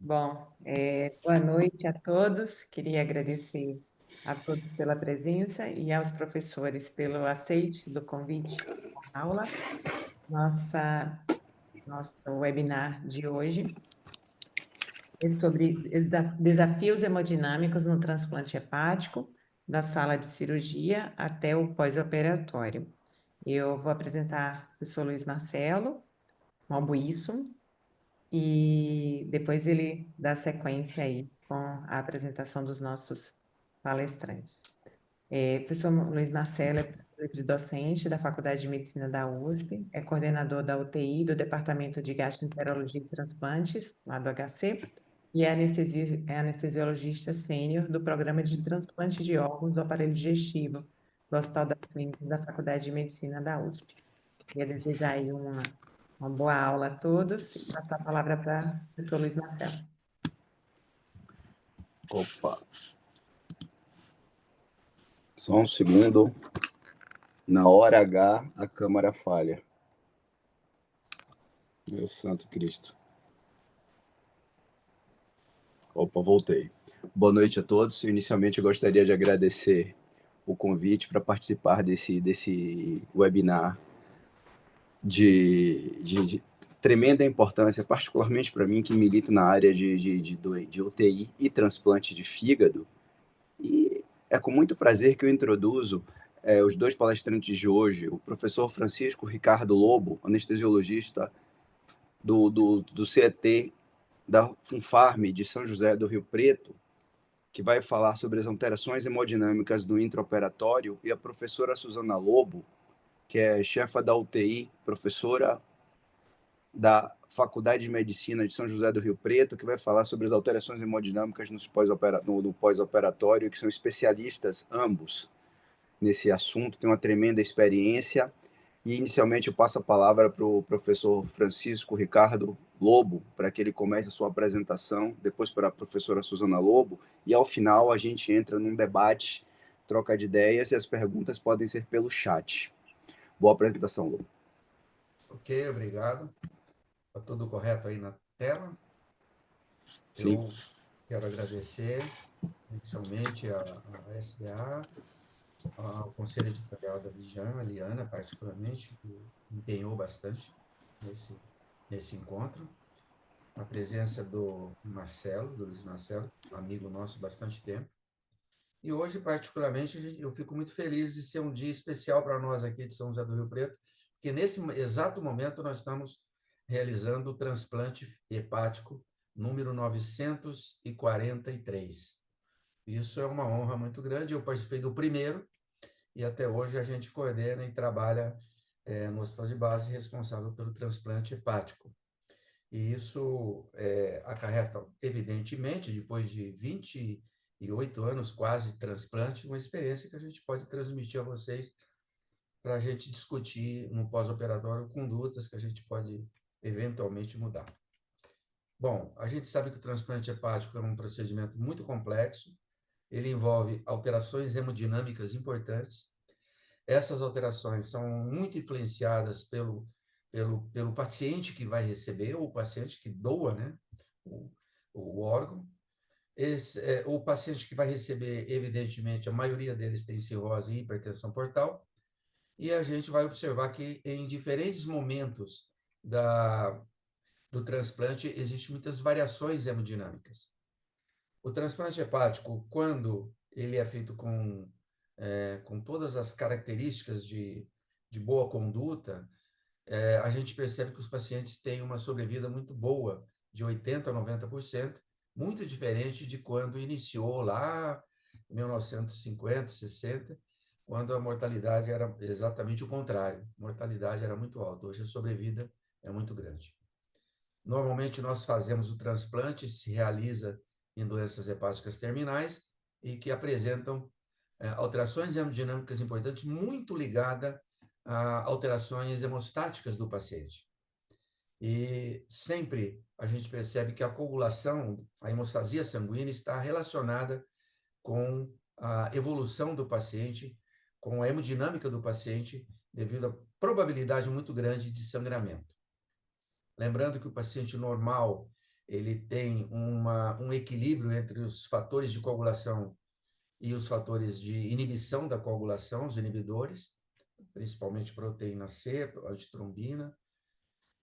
Bom, boa noite a todos. Queria agradecer a todos pela presença e aos professores pelo aceite do convite à aula. Nosso webinar de hoje é sobre desafios hemodinâmicos no transplante hepático, da sala de cirurgia até o pós-operatório. Eu vou apresentar o professor Luiz Marcelo Malbuísson, e depois ele dá sequência aí com a apresentação dos nossos palestrantes. Professor Luiz Marcelo é docente da Faculdade de Medicina da USP, é coordenador da UTI do Departamento de Gastroenterologia e Transplantes, lá do HC, e é anestesiologista sênior do Programa de Transplante de Órgãos do Aparelho Digestivo do Hospital das Clínicas da Faculdade de Medicina da USP. Queria desejar aí uma boa aula a todos e passar a palavra para o professor Luiz Marcelo. Opa, só um segundo. Na hora H, a câmera falha. Meu santo Cristo. Opa, voltei. Boa noite a todos. Inicialmente, eu gostaria de agradecer o convite para participar desse webinar de tremenda importância, particularmente para mim, que milito na área de UTI e transplante de fígado. E é com muito prazer que eu introduzo os dois palestrantes de hoje, o professor Francisco Ricardo Lobo, anestesiologista do CET da Funfarm de São José do Rio Preto, que vai falar sobre as alterações hemodinâmicas do intraoperatório, e a professora Suzana Lobo, que é chefa da UTI, professora da Faculdade de Medicina de São José do Rio Preto, que vai falar sobre as alterações hemodinâmicas no pós-operatório, que são especialistas ambos nesse assunto, tem uma tremenda experiência. E inicialmente eu passo a palavra para o professor Francisco Ricardo Lobo, para que ele comece a sua apresentação, depois para a professora Suzana Lobo, e ao final a gente entra num debate, troca de ideias, e as perguntas podem ser pelo chat. Boa apresentação, Lobo. Ok, obrigado. Está tudo correto aí na tela? Sim. Eu quero agradecer inicialmente a SDA, ao Conselho Editorial da Vijan, a Liana, particularmente, que empenhou bastante nesse encontro, a presença do Marcelo, do Luiz Marcelo, amigo nosso há bastante tempo. E hoje, particularmente, eu fico muito feliz de ser um dia especial para nós aqui de São José do Rio Preto, porque nesse exato momento nós estamos realizando o transplante hepático número 943. Isso é uma honra muito grande. Eu participei do primeiro e até hoje a gente coordena e trabalha no Hospital de Base responsável pelo transplante hepático. E isso acarreta, evidentemente, depois de 28 anos quase de transplante, uma experiência que a gente pode transmitir a vocês para a gente discutir no pós-operatório condutas que a gente pode eventualmente mudar. Bom, a gente sabe que o transplante hepático é um procedimento muito complexo, ele envolve alterações hemodinâmicas importantes. Essas alterações são muito influenciadas pelo paciente que vai receber, ou o paciente que doa, né, o órgão. O paciente que vai receber, evidentemente, a maioria deles tem cirrose e hipertensão portal, e a gente vai observar que em diferentes momentos do transplante existem muitas variações hemodinâmicas. O transplante hepático, quando ele é feito com todas as características de boa conduta, a gente percebe que os pacientes têm uma sobrevida muito boa, de 80% a 90%, muito diferente de quando iniciou lá em 1950, 60, quando a mortalidade era exatamente o contrário. A mortalidade era muito alta, hoje a sobrevida é muito grande. Normalmente nós fazemos o transplante, se realiza em doenças hepáticas terminais e que apresentam alterações hemodinâmicas importantes, muito ligada a alterações hemostáticas do paciente. E sempre a gente percebe que a coagulação, a hemostasia sanguínea, está relacionada com a evolução do paciente, com a hemodinâmica do paciente, devido à probabilidade muito grande de sangramento. Lembrando que o paciente normal, ele tem um equilíbrio entre os fatores de coagulação e os fatores de inibição da coagulação, os inibidores, principalmente proteína C, antitrombina.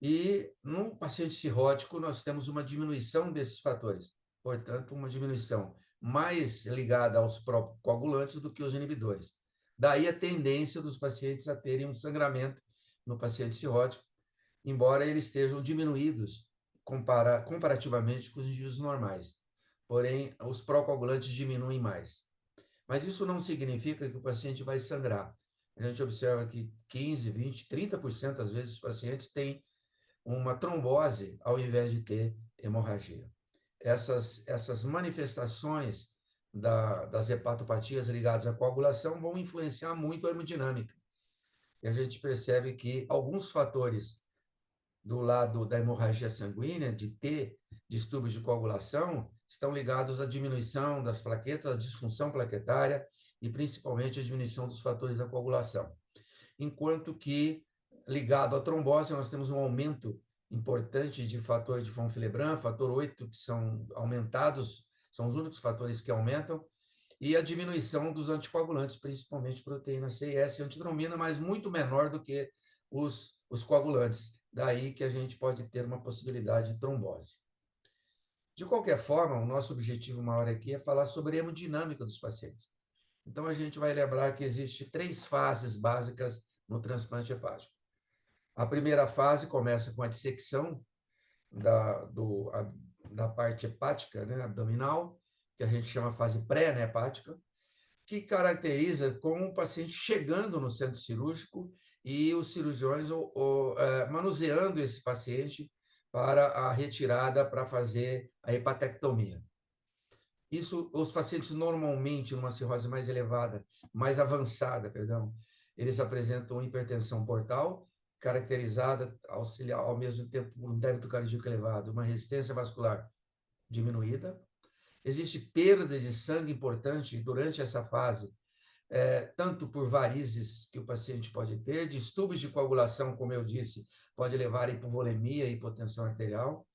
E no paciente cirrótico, nós temos uma diminuição desses fatores, portanto, uma diminuição mais ligada aos próprios coagulantes do que os inibidores. Daí a tendência dos pacientes a terem um sangramento no paciente cirrótico, embora eles estejam diminuídos comparativamente com os indivíduos normais. Porém, os procoagulantes diminuem mais. Mas isso não significa que o paciente vai sangrar. A gente observa que 15, 20, 30% às vezes os pacientes têm uma trombose ao invés de ter hemorragia. Essas manifestações das hepatopatias ligadas à coagulação vão influenciar muito a hemodinâmica. E a gente percebe que alguns fatores do lado da hemorragia sanguínea, de ter distúrbios de coagulação, estão ligados à diminuição das plaquetas, à disfunção plaquetária e principalmente à diminuição dos fatores da coagulação. Enquanto que, ligado à trombose, nós temos um aumento importante de fator de von Willebrand, fator 8, que são aumentados, são os únicos fatores que aumentam, e a diminuição dos anticoagulantes, principalmente proteína C e S, antitrombina, mas muito menor do que os coagulantes. Daí que a gente pode ter uma possibilidade de trombose. De qualquer forma, o nosso objetivo maior aqui é falar sobre a hemodinâmica dos pacientes. Então, a gente vai lembrar que existem 3 fases básicas no transplante hepático. A primeira fase começa com a dissecção da parte hepática, né, abdominal, que a gente chama fase pré-hepática, que caracteriza com o paciente chegando no centro cirúrgico e os cirurgiões manuseando esse paciente para a retirada para fazer a hepatectomia. Isso, os pacientes normalmente, numa cirrose mais elevada, mais avançada, perdão, eles apresentam hipertensão portal, caracterizada auxiliar, ao mesmo tempo por um débito cardíaco elevado, uma resistência vascular diminuída. Existe perda de sangue importante durante essa fase, tanto por varizes que o paciente pode ter, distúrbios de coagulação, como eu disse, pode levar a hipovolemia e hipotensão arterial.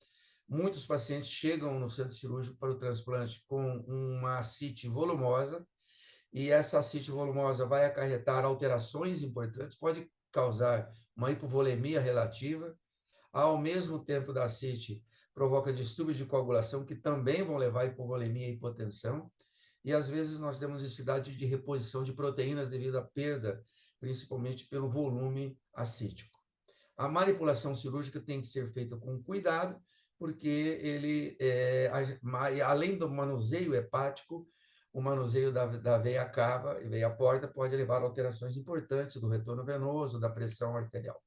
Muitos pacientes chegam no centro cirúrgico para o transplante com uma ascite volumosa, e essa ascite volumosa vai acarretar alterações importantes, pode causar uma hipovolemia relativa, ao mesmo tempo da ascite provoca distúrbios de coagulação que também vão levar a hipovolemia e hipotensão, e às vezes nós temos necessidade de reposição de proteínas devido à perda, principalmente pelo volume acítico. A manipulação cirúrgica tem que ser feita com cuidado, porque além do manuseio hepático, o manuseio da veia cava e veia porta pode levar a alterações importantes do retorno venoso, da pressão arterial.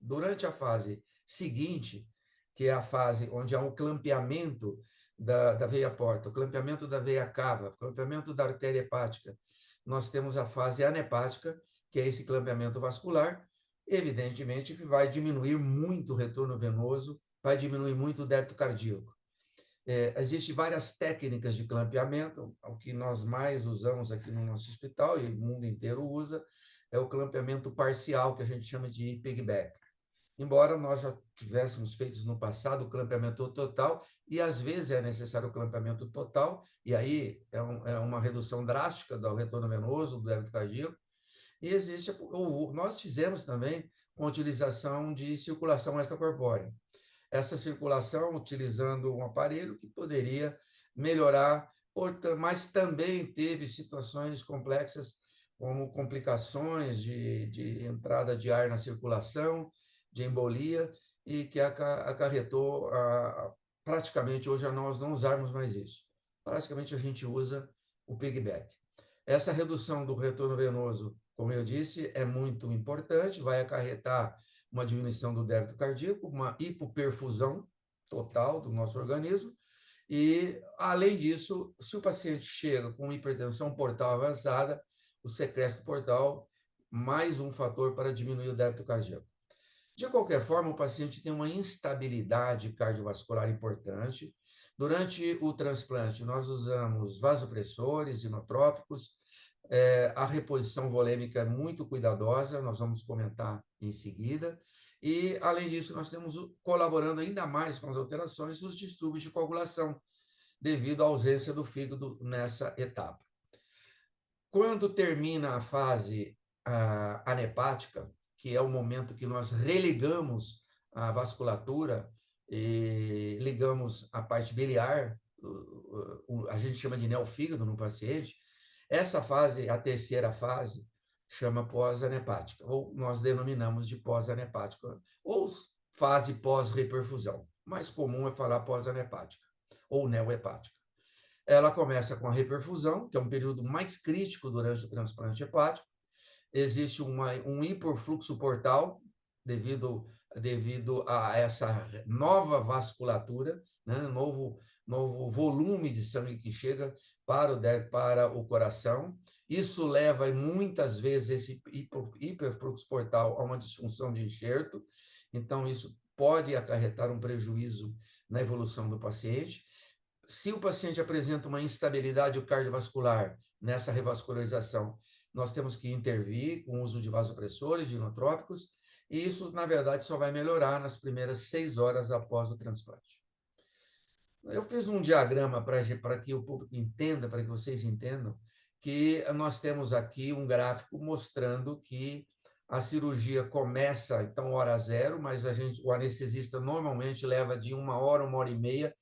Durante a fase seguinte, que é a fase onde há um clampeamento da veia porta, o clampeamento da veia cava, o clampeamento da artéria hepática, nós temos a fase anhepática, que é esse clampeamento vascular, evidentemente que vai diminuir muito o retorno venoso, vai diminuir muito o débito cardíaco. Existem várias técnicas de clampeamento, o que nós mais usamos aqui no nosso hospital, e o mundo inteiro usa, é o clampeamento parcial, que a gente chama de piggyback. Embora nós já tivéssemos feito no passado o clampeamento total, e às vezes é necessário o clampeamento total, e aí é uma redução drástica do retorno venoso, do débito cardíaco, e existe, nós fizemos também com a utilização de circulação extracorpórea. Essa circulação utilizando um aparelho que poderia melhorar, mas também teve situações complexas, como complicações de entrada de ar na circulação, de embolia, e que acarretou praticamente hoje a nós não usarmos mais isso. Praticamente a gente usa o piggyback. Essa redução do retorno venoso, como eu disse, é muito importante, vai acarretar uma diminuição do débito cardíaco, uma hipoperfusão total do nosso organismo, e, além disso, se o paciente chega com hipertensão portal avançada, o sequestro portal, mais um fator para diminuir o débito cardíaco. De qualquer forma, o paciente tem uma instabilidade cardiovascular importante. Durante o transplante, nós usamos vasopressores, inotrópicos, a reposição volêmica é muito cuidadosa, nós vamos comentar em seguida, E, além disso, nós temos colaborando ainda mais com as alterações os distúrbios de coagulação, devido à ausência do fígado nessa etapa. Quando termina a fase anepática, que é o momento que nós religamos a vasculatura e ligamos a parte biliar, a gente chama de neofígado no paciente, essa fase, a terceira fase, chama pós-anepática, ou nós denominamos de pós-anepática, ou fase pós-reperfusão. O mais comum é falar pós-anepática, ou neohepática. Ela começa com a reperfusão, que é um período mais crítico durante o transplante hepático. Existe um hiperfluxo portal devido a essa nova vasculatura, né? novo volume de sangue que chega para o coração. Isso leva, muitas vezes, esse hiperfluxo portal a uma disfunção de enxerto. Então, isso pode acarretar um prejuízo na evolução do paciente. Se o paciente apresenta uma instabilidade cardiovascular nessa revascularização, nós temos que intervir com o uso de vasopressores, de inotrópicos, e isso, na verdade, só vai melhorar nas primeiras 6 horas após o transplante. Eu fiz um diagrama para que o público entenda, para que vocês entendam, que nós temos aqui um gráfico mostrando que a cirurgia começa, então, hora zero, mas o anestesista normalmente leva de 1 hora, 1h30,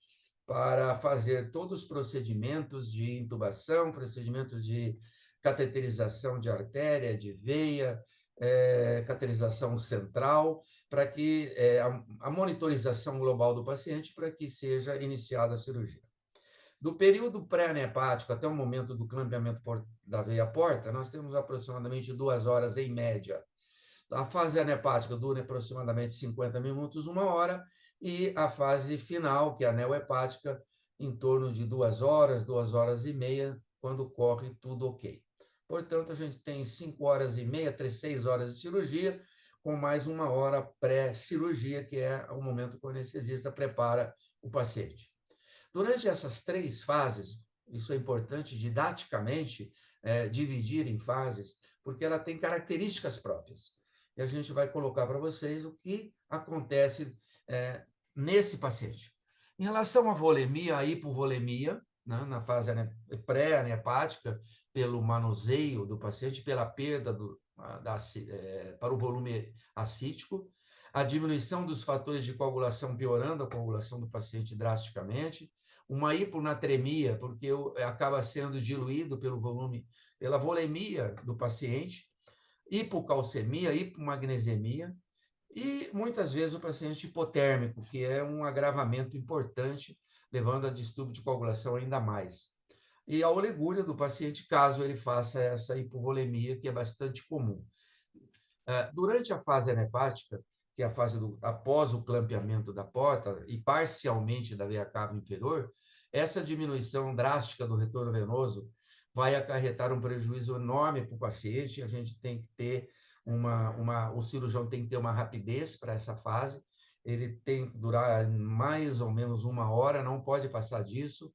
para fazer todos os procedimentos de intubação, procedimentos de cateterização de artéria, de veia, cateterização central, para que a monitorização global do paciente para que seja iniciada a cirurgia. Do período pré-anepático até o momento do clampeamento da veia porta, nós temos aproximadamente 2 horas em média. A fase anepática dura aproximadamente 50 minutos, 1 hora, e a fase final, que é a neohepática, em torno de 2 horas, 2h30, quando corre tudo ok. Portanto, a gente tem 5h30, 6 horas de cirurgia, com mais 1 hora pré-cirurgia, que é o momento que o anestesista prepara o paciente. Durante essas 3 fases, isso é importante didaticamente, dividir em fases, porque ela tem características próprias. E a gente vai colocar para vocês o que acontece nesse paciente. Em relação à volemia, a hipovolemia, né, na fase pré-anepática, pelo manuseio do paciente, pela perda para o volume acítico, a diminuição dos fatores de coagulação, piorando a coagulação do paciente drasticamente, uma hiponatremia, porque acaba sendo diluído pelo volume, pela volemia do paciente, hipocalcemia, hipomagnesemia, e muitas vezes o paciente hipotérmico, que é um agravamento importante, levando a distúrbio de coagulação ainda mais. E a oligúria do paciente, caso ele faça essa hipovolemia, que é bastante comum. Durante a fase anepática, que é a fase após o clampeamento da porta e parcialmente da veia cava inferior, essa diminuição drástica do retorno venoso vai acarretar um prejuízo enorme para o paciente. A gente tem que ter o cirurgião tem que ter uma rapidez para essa fase, ele tem que durar mais ou menos 1 hora, não pode passar disso,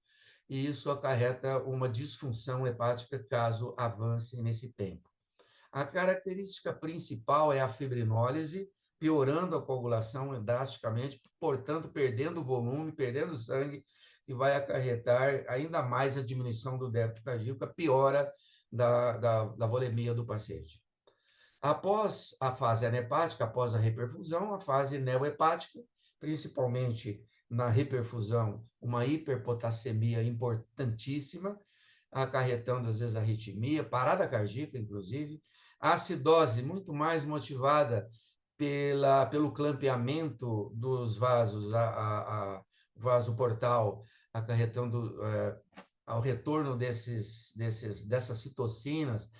e isso acarreta uma disfunção hepática caso avance nesse tempo. A característica principal é a fibrinólise, piorando a coagulação drasticamente, portanto, perdendo volume, perdendo sangue, que vai acarretar ainda mais a diminuição do débito cardíaco, a piora da volemia do paciente. Após a fase anepática, após a reperfusão, a fase neohepática, principalmente na reperfusão, uma hiperpotassemia importantíssima, acarretando, às vezes, arritmia, parada cardíaca, inclusive, a acidose muito mais motivada pelo clampeamento dos vasos, a vaso portal, acarretando ao retorno dessas citocinas,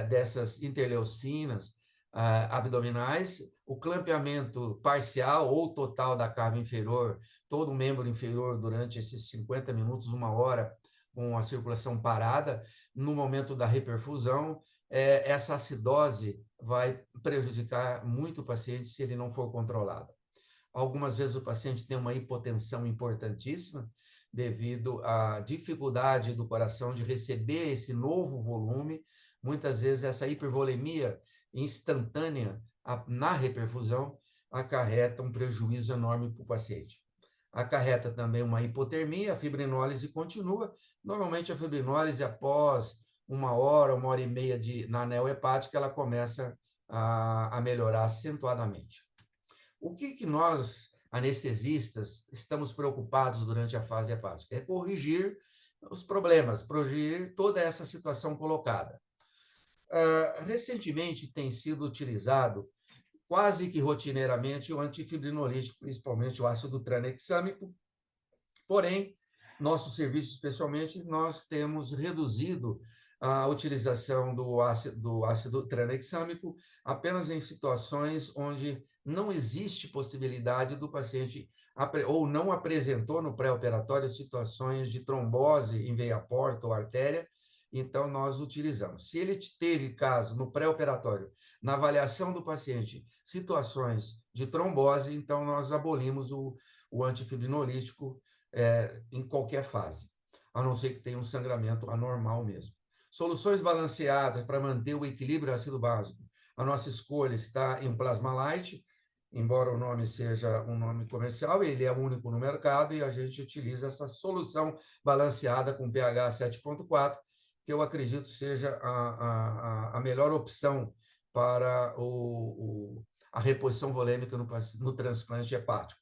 dessas interleucinas abdominais, o clampeamento parcial ou total da cava inferior, todo o membro inferior durante esses 50 minutos, 1 hora, com a circulação parada, no momento da reperfusão, essa acidose vai prejudicar muito o paciente se ele não for controlado. Algumas vezes o paciente tem uma hipotensão importantíssima, devido à dificuldade do coração de receber esse novo volume. Muitas vezes essa hipervolemia instantânea na reperfusão acarreta um prejuízo enorme para o paciente. Acarreta também uma hipotermia, a fibrinólise continua. Normalmente, a fibrinólise, após 1 hora e meia na anel hepática, ela começa a melhorar acentuadamente. O que nós, anestesistas, estamos preocupados durante a fase hepática? É corrigir os problemas, corrigir toda essa situação colocada. Recentemente tem sido utilizado quase que rotineiramente o antifibrinolítico, principalmente o ácido tranexâmico. Porém, nosso serviço, especialmente, nós temos reduzido a utilização do ácido tranexâmico apenas em situações onde não existe possibilidade do paciente ou não apresentou no pré-operatório situações de trombose em veia porta ou artéria, então nós utilizamos. Se ele teve caso no pré-operatório, na avaliação do paciente, situações de trombose, então nós abolimos o antifibrinolítico em qualquer fase, a não ser que tenha um sangramento anormal mesmo. Soluções balanceadas para manter o equilíbrio ácido básico. A nossa escolha está em Plasma Light, embora o nome seja um nome comercial, ele é único no mercado e a gente utiliza essa solução balanceada com pH 7,4, que eu acredito seja a melhor opção para a reposição volêmica no transplante hepático.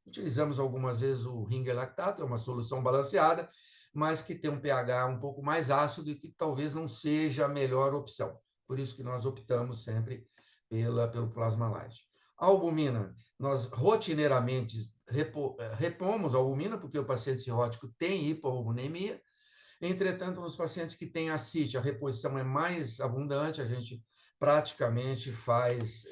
Utilizamos algumas vezes o Ringer lactato, é uma solução balanceada, mas que tem um pH um pouco mais ácido e que talvez não seja a melhor opção. Por isso que nós optamos sempre pelo Plasma Light. A albumina, nós rotineiramente repomos a albumina, porque o paciente cirrótico tem hipoalbuminemia. Entretanto, nos pacientes que têm ascite, a reposição é mais abundante, a gente praticamente faz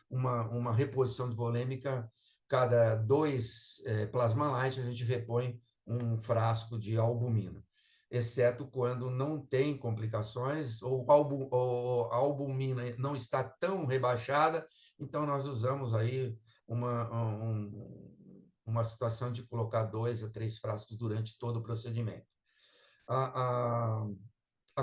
uma reposição de volêmica cada 2 Plasma Light, a gente repõe um frasco de albumina, exceto quando não tem complicações ou a albumina não está tão rebaixada, então nós usamos aí uma situação de colocar 2 a 3 frascos durante todo o procedimento. A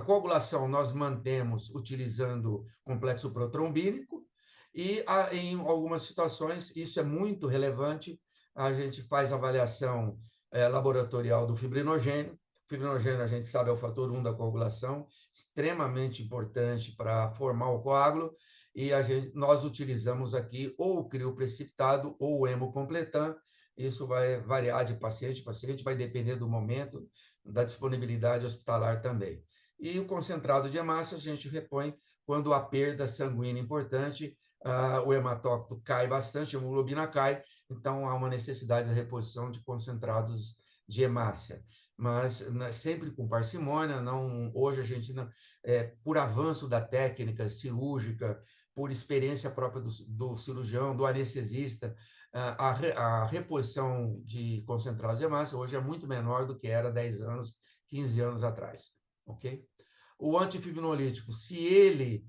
coagulação nós mantemos utilizando complexo protrombínico e em algumas situações, isso é muito relevante, a gente faz avaliação laboratorial do fibrinogênio. Fibrinogênio, a gente sabe, é o fator 1 da coagulação, extremamente importante para formar o coágulo, e nós utilizamos aqui ou o crioprecipitado ou o hemocompletan. Isso vai variar de paciente a paciente, vai depender do momento, da disponibilidade hospitalar também. E o concentrado de hemácia a gente repõe quando a perda sanguínea é importante, o hematócrito cai bastante, a hemoglobina cai, então há uma necessidade de reposição de concentrados de hemácia. Mas sempre com parcimônia, hoje a gente, por avanço da técnica cirúrgica, por experiência própria do cirurgião, do anestesista, a reposição de concentrados de hemácia hoje é muito menor do que era 10 anos, 15 anos atrás. Ok? O antifibrinolítico, se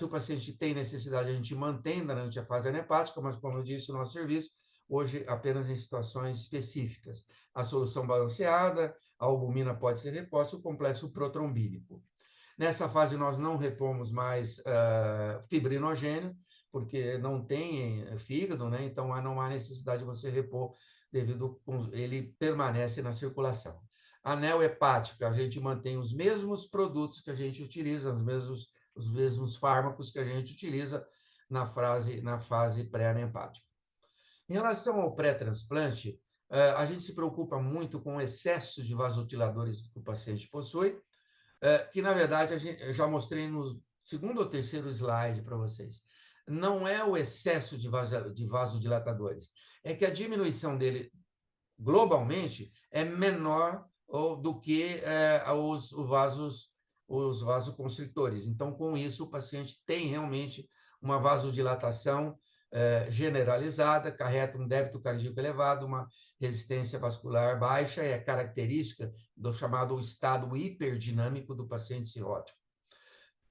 o paciente tem necessidade, a gente mantém durante a fase anhepática, mas, como eu disse, o nosso serviço, hoje, apenas em situações específicas. A solução balanceada, a albumina pode ser reposta, o complexo protrombínico. Nessa fase, nós não repomos mais fibrinogênio, porque não tem fígado, né? Então não há necessidade de você repor, devido ele permanece na circulação. Anel hepática, a gente mantém os mesmos produtos que a gente utiliza, os mesmos fármacos que a gente utiliza na fase pré-anempática. Em relação ao pré-transplante, a gente se preocupa muito com o excesso de vasodilatadores que o paciente possui, que, na verdade, eu já mostrei no segundo ou terceiro slide para vocês. Não é o excesso de vasodilatadores, é que a diminuição dele, globalmente, é menor do que os vasoconstrictores. Então, com isso, o paciente tem realmente uma vasodilatação generalizada, acarreta um débito cardíaco elevado, uma resistência vascular baixa, é característica do chamado estado hiperdinâmico do paciente cirrótico.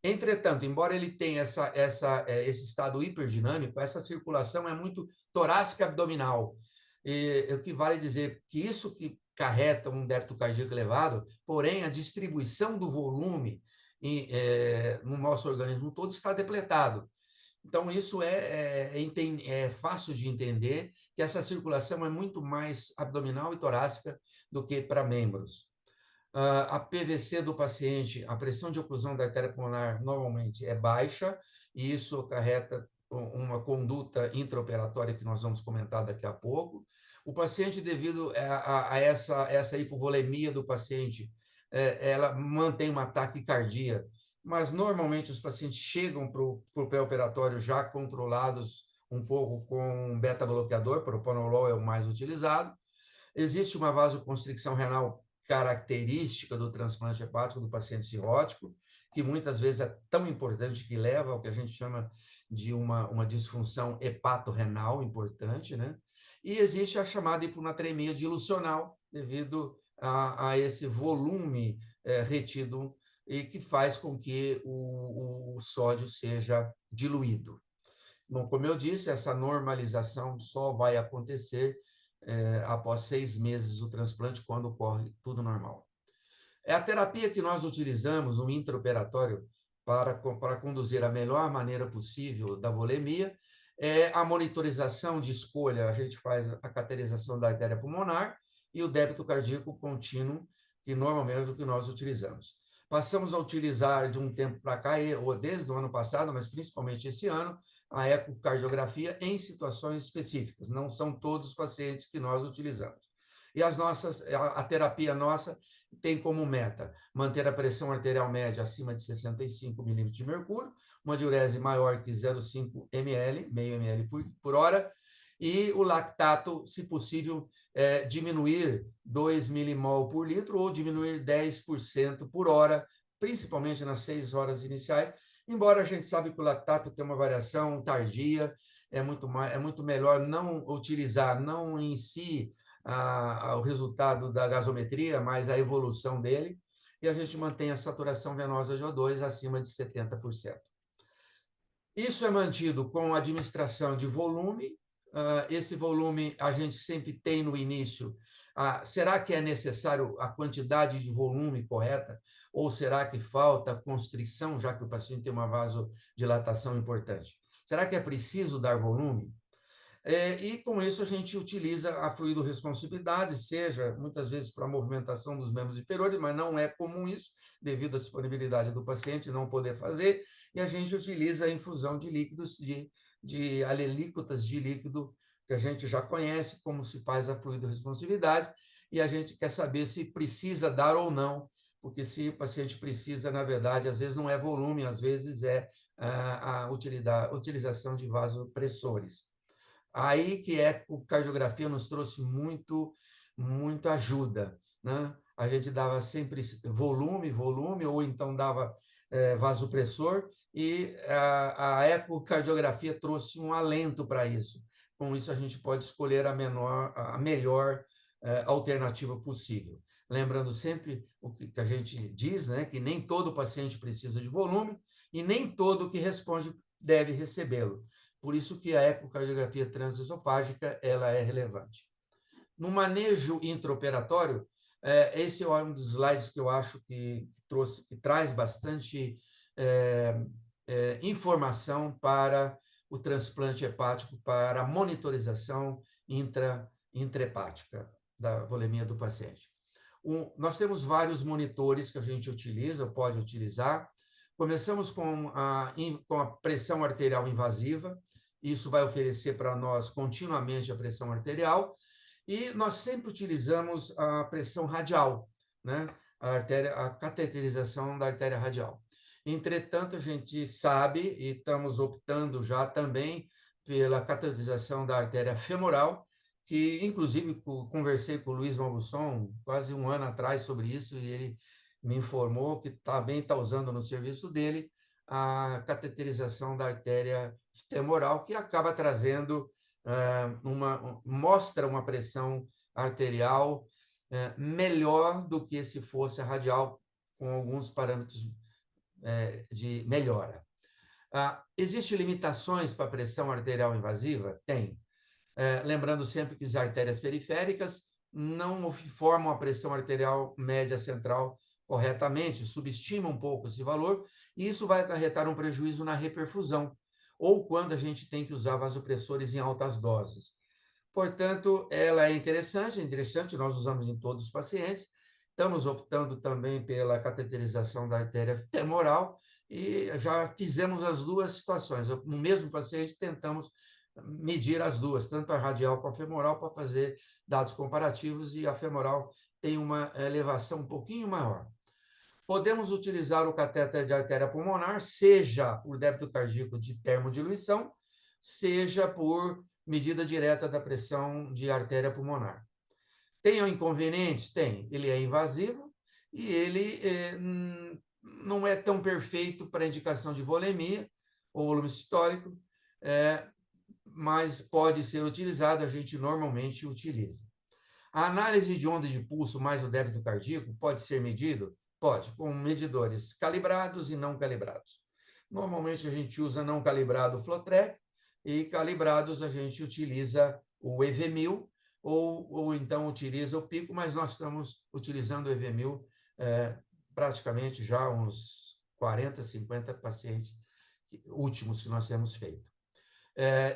Entretanto, embora ele tenha esse estado hiperdinâmico, essa circulação é muito torácica abdominal. O que vale dizer que isso que carreta um débito cardíaco elevado, porém a distribuição do volume no nosso organismo todo está depletado. Então, isso é fácil de entender que essa circulação é muito mais abdominal e torácica do que para membros. A PVC do paciente, a pressão de oclusão da artéria pulmonar normalmente é baixa, e isso acarreta uma conduta intraoperatória que nós vamos comentar daqui a pouco. O paciente, devido a essa hipovolemia do paciente, ela mantém uma taquicardia, mas normalmente os pacientes chegam para o pré-operatório já controlados um pouco com um beta-bloqueador, propanolol é o mais utilizado. Existe uma vasoconstricção renal característica do transplante hepático do paciente cirrótico, que muitas vezes é tão importante que leva ao que a gente chama de uma disfunção hepatorrenal importante, né? E existe a chamada hiponatremia dilucional, devido a esse volume retido e que faz com que o sódio seja diluído. Bom, como eu disse, essa normalização só vai acontecer após 6 meses do transplante, quando ocorre tudo normal. É a terapia que nós utilizamos no intraoperatório para conduzir a melhor maneira possível da volemia, é a monitorização de escolha. A gente faz a cateterização da artéria pulmonar e o débito cardíaco contínuo, que normalmente é o que nós utilizamos. Passamos a utilizar de um tempo para cá, ou desde o ano passado, mas principalmente esse ano, a ecocardiografia em situações específicas. Não são todos os pacientes que nós utilizamos. E a terapia nossa tem como meta manter a pressão arterial média acima de 65 milímetros de mercúrio, uma diurese maior que 0,5 ml, meio ml por hora, e o lactato, se possível, diminuir 2 milimol por litro ou diminuir 10% por hora, principalmente nas 6 horas iniciais, embora a gente sabe que o lactato tem uma variação tardia, é muito melhor não utilizar, não em si o resultado da gasometria, mas a evolução dele, e a gente mantém a saturação venosa de O2 acima de 70%. Isso é mantido com administração de volume. Esse volume a gente sempre tem no início. Será que é necessário a quantidade de volume correta? Ou será que falta constrição, já que o paciente tem uma vasodilatação importante? Será que é preciso dar volume? E com isso a gente utiliza a fluido-responsividade, seja muitas vezes para a movimentação dos membros inferiores, mas não é comum isso, devido à disponibilidade do paciente não poder fazer, e a gente utiliza a infusão de líquidos, de alelíquotas de líquido, que a gente já conhece como se faz a fluido-responsividade, e a gente quer saber se precisa dar ou não, porque se o paciente precisa, na verdade, às vezes não é volume, às vezes é a utilização de vasopressores. Aí que a ecocardiografia nos trouxe muito ajuda, né? A gente dava sempre volume, ou então dava vasopressor, e a ecocardiografia trouxe um alento para isso. Com isso, a gente pode escolher a melhor alternativa possível. Lembrando sempre o que a gente diz, né? Que nem todo paciente precisa de volume e nem todo que responde deve recebê-lo. Por isso que a ecocardiografia transesofágica ela é relevante. No manejo intraoperatório, esse é um dos slides que eu acho que traz bastante informação para o transplante hepático, para a monitorização intrahepática da volemia do paciente. Nós temos vários monitores que a gente utiliza, pode utilizar. Começamos com a pressão arterial invasiva. Isso vai oferecer para nós continuamente a pressão arterial. E nós sempre utilizamos a pressão radial, né? A cateterização da artéria radial. Entretanto, a gente sabe, e estamos optando já também pela cateterização da artéria femoral, que, inclusive, conversei com o Luiz Malbuson quase um ano atrás sobre isso, e ele me informou que também está usando no serviço dele a cateterização da artéria femoral, que acaba trazendo mostra uma pressão arterial melhor do que se fosse a radial, com alguns parâmetros de melhora. Existem limitações para a pressão arterial invasiva? Tem. Lembrando sempre que as artérias periféricas não formam a pressão arterial média central corretamente, subestima um pouco esse valor, e isso vai acarretar um prejuízo na reperfusão. ou quando a gente tem que usar vasopressores em altas doses. Portanto, ela é interessante, nós usamos em todos os pacientes. Estamos optando também pela cateterização da artéria femoral e já fizemos as duas situações. No mesmo paciente, tentamos medir as duas, tanto a radial como a femoral, para fazer dados comparativos, e a femoral tem uma elevação um pouquinho maior. Podemos utilizar o catéter de artéria pulmonar, seja por débito cardíaco de termodiluição, seja por medida direta da pressão de artéria pulmonar. Tem inconvenientes? Tem. Ele é invasivo e ele não é tão perfeito para indicação de volemia ou volume sistólico, mas pode ser utilizado, a gente normalmente utiliza. A análise de onda de pulso mais o débito cardíaco pode ser medido? Pode, com medidores calibrados e não calibrados. Normalmente a gente usa não calibrado o FlowTrack, e calibrados a gente utiliza o EV1000 ou então utiliza o Pico, mas nós estamos utilizando o EV1000 praticamente já uns 40, 50 pacientes últimos que nós temos feito.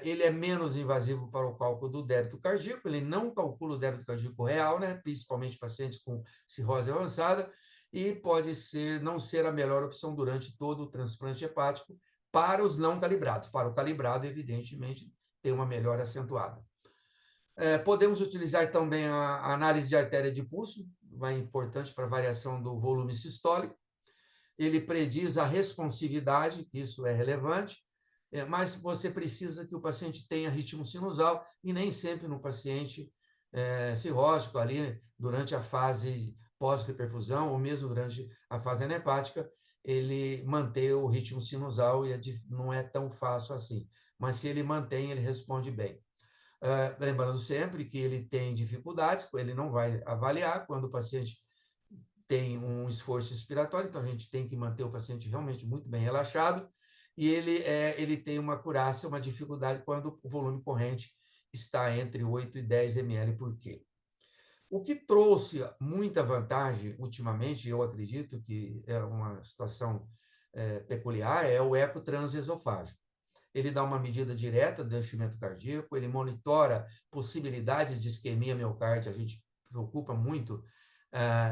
Ele é menos invasivo para o cálculo do débito cardíaco, ele não calcula o débito cardíaco real, né? Principalmente pacientes com cirrose avançada, e pode não ser a melhor opção durante todo o transplante hepático para os não calibrados. Para o calibrado, evidentemente, tem uma melhora acentuada. Podemos utilizar também a análise de artéria de pulso, é importante para a variação do volume sistólico. Ele prediz a responsividade, que isso é relevante, mas você precisa que o paciente tenha ritmo sinusal, e nem sempre no paciente cirrótico, ali durante a fase pós-reperfusão, ou mesmo durante a fase anahepática, ele manter o ritmo sinusal, e não é tão fácil assim. Mas se ele mantém, ele responde bem. Lembrando sempre que ele tem dificuldades, ele não vai avaliar quando o paciente tem um esforço expiratório, então a gente tem que manter o paciente realmente muito bem relaxado, e ele tem uma acurácia, uma dificuldade quando o volume corrente está entre 8 e 10 ml por quilo. O que trouxe muita vantagem ultimamente, eu acredito que é uma situação peculiar, é o eco transesofágico. Ele dá uma medida direta do enchimento cardíaco, ele monitora possibilidades de isquemia miocárdia, a gente preocupa muito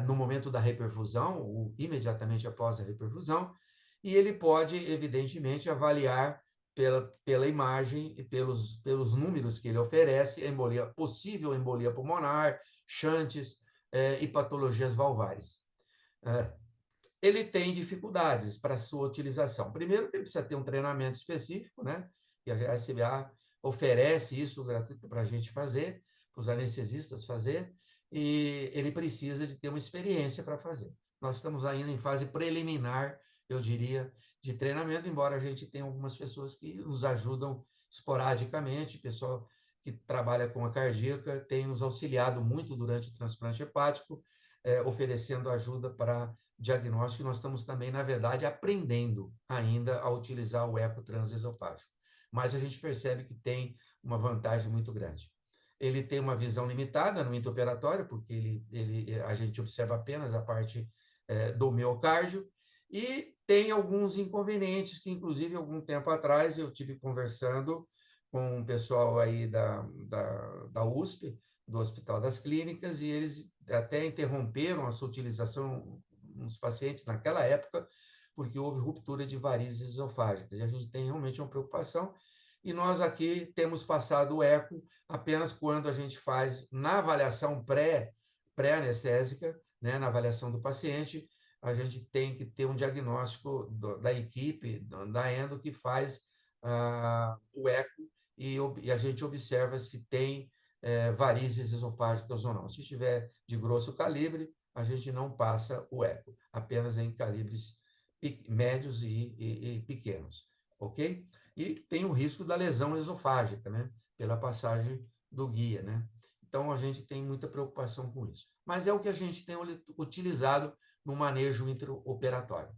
no momento da reperfusão, ou imediatamente após a reperfusão, e ele pode, evidentemente, avaliar pela imagem e pelos números que ele oferece, possível embolia pulmonar, shunts e patologias valvares. Ele tem dificuldades para sua utilização. Primeiro, que ele precisa ter um treinamento específico, né? E a SBA oferece isso gratuito para a gente fazer, para os anestesistas fazer, e ele precisa de ter uma experiência para fazer. Nós estamos ainda em fase preliminar, eu diria, de treinamento, embora a gente tenha algumas pessoas que nos ajudam esporadicamente, pessoal que trabalha com a cardíaca tem nos auxiliado muito durante o transplante hepático, oferecendo ajuda para diagnóstico, e nós estamos também, na verdade, aprendendo ainda a utilizar o eco transesofágico. Mas a gente percebe que tem uma vantagem muito grande. Ele tem uma visão limitada no intraoperatório, porque a gente observa apenas a parte do miocárdio, e tem alguns inconvenientes que, inclusive, algum tempo atrás, eu tive conversando com o pessoal aí da USP, do Hospital das Clínicas, e eles até interromperam a sua utilização nos pacientes naquela época, porque houve ruptura de varizes esofágicas. E a gente tem realmente uma preocupação, e nós aqui temos passado o eco apenas quando a gente faz na avaliação pré-anestésica, né, na avaliação do paciente, a gente tem que ter um diagnóstico da equipe, da endo, que faz o eco, e a gente observa se tem varizes esofágicas ou não. Se tiver de grosso calibre, a gente não passa o eco, apenas em calibres médios e pequenos, ok? E tem o risco da lesão esofágica, né? Pela passagem do guia, né? Então, a gente tem muita preocupação com isso. Mas é o que a gente tem utilizado no manejo intraoperatório.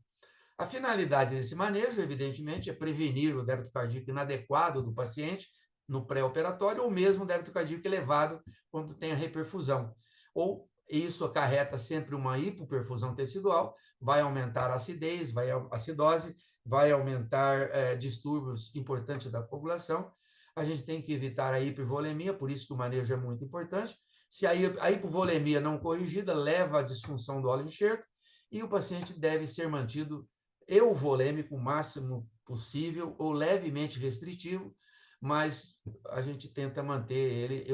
A finalidade desse manejo, evidentemente, é prevenir o débito cardíaco inadequado do paciente no pré-operatório, ou mesmo o débito cardíaco elevado quando tem a reperfusão. Ou isso acarreta sempre uma hipoperfusão tecidual, vai aumentar a acidez, a acidose, vai aumentar distúrbios importantes da população. A gente tem que evitar a hipervolemia, por isso que o manejo é muito importante. Se a hipovolemia não corrigida, leva à disfunção do holoenxerto e o paciente deve ser mantido euvolêmico o máximo possível ou levemente restritivo, mas a gente tenta manter ele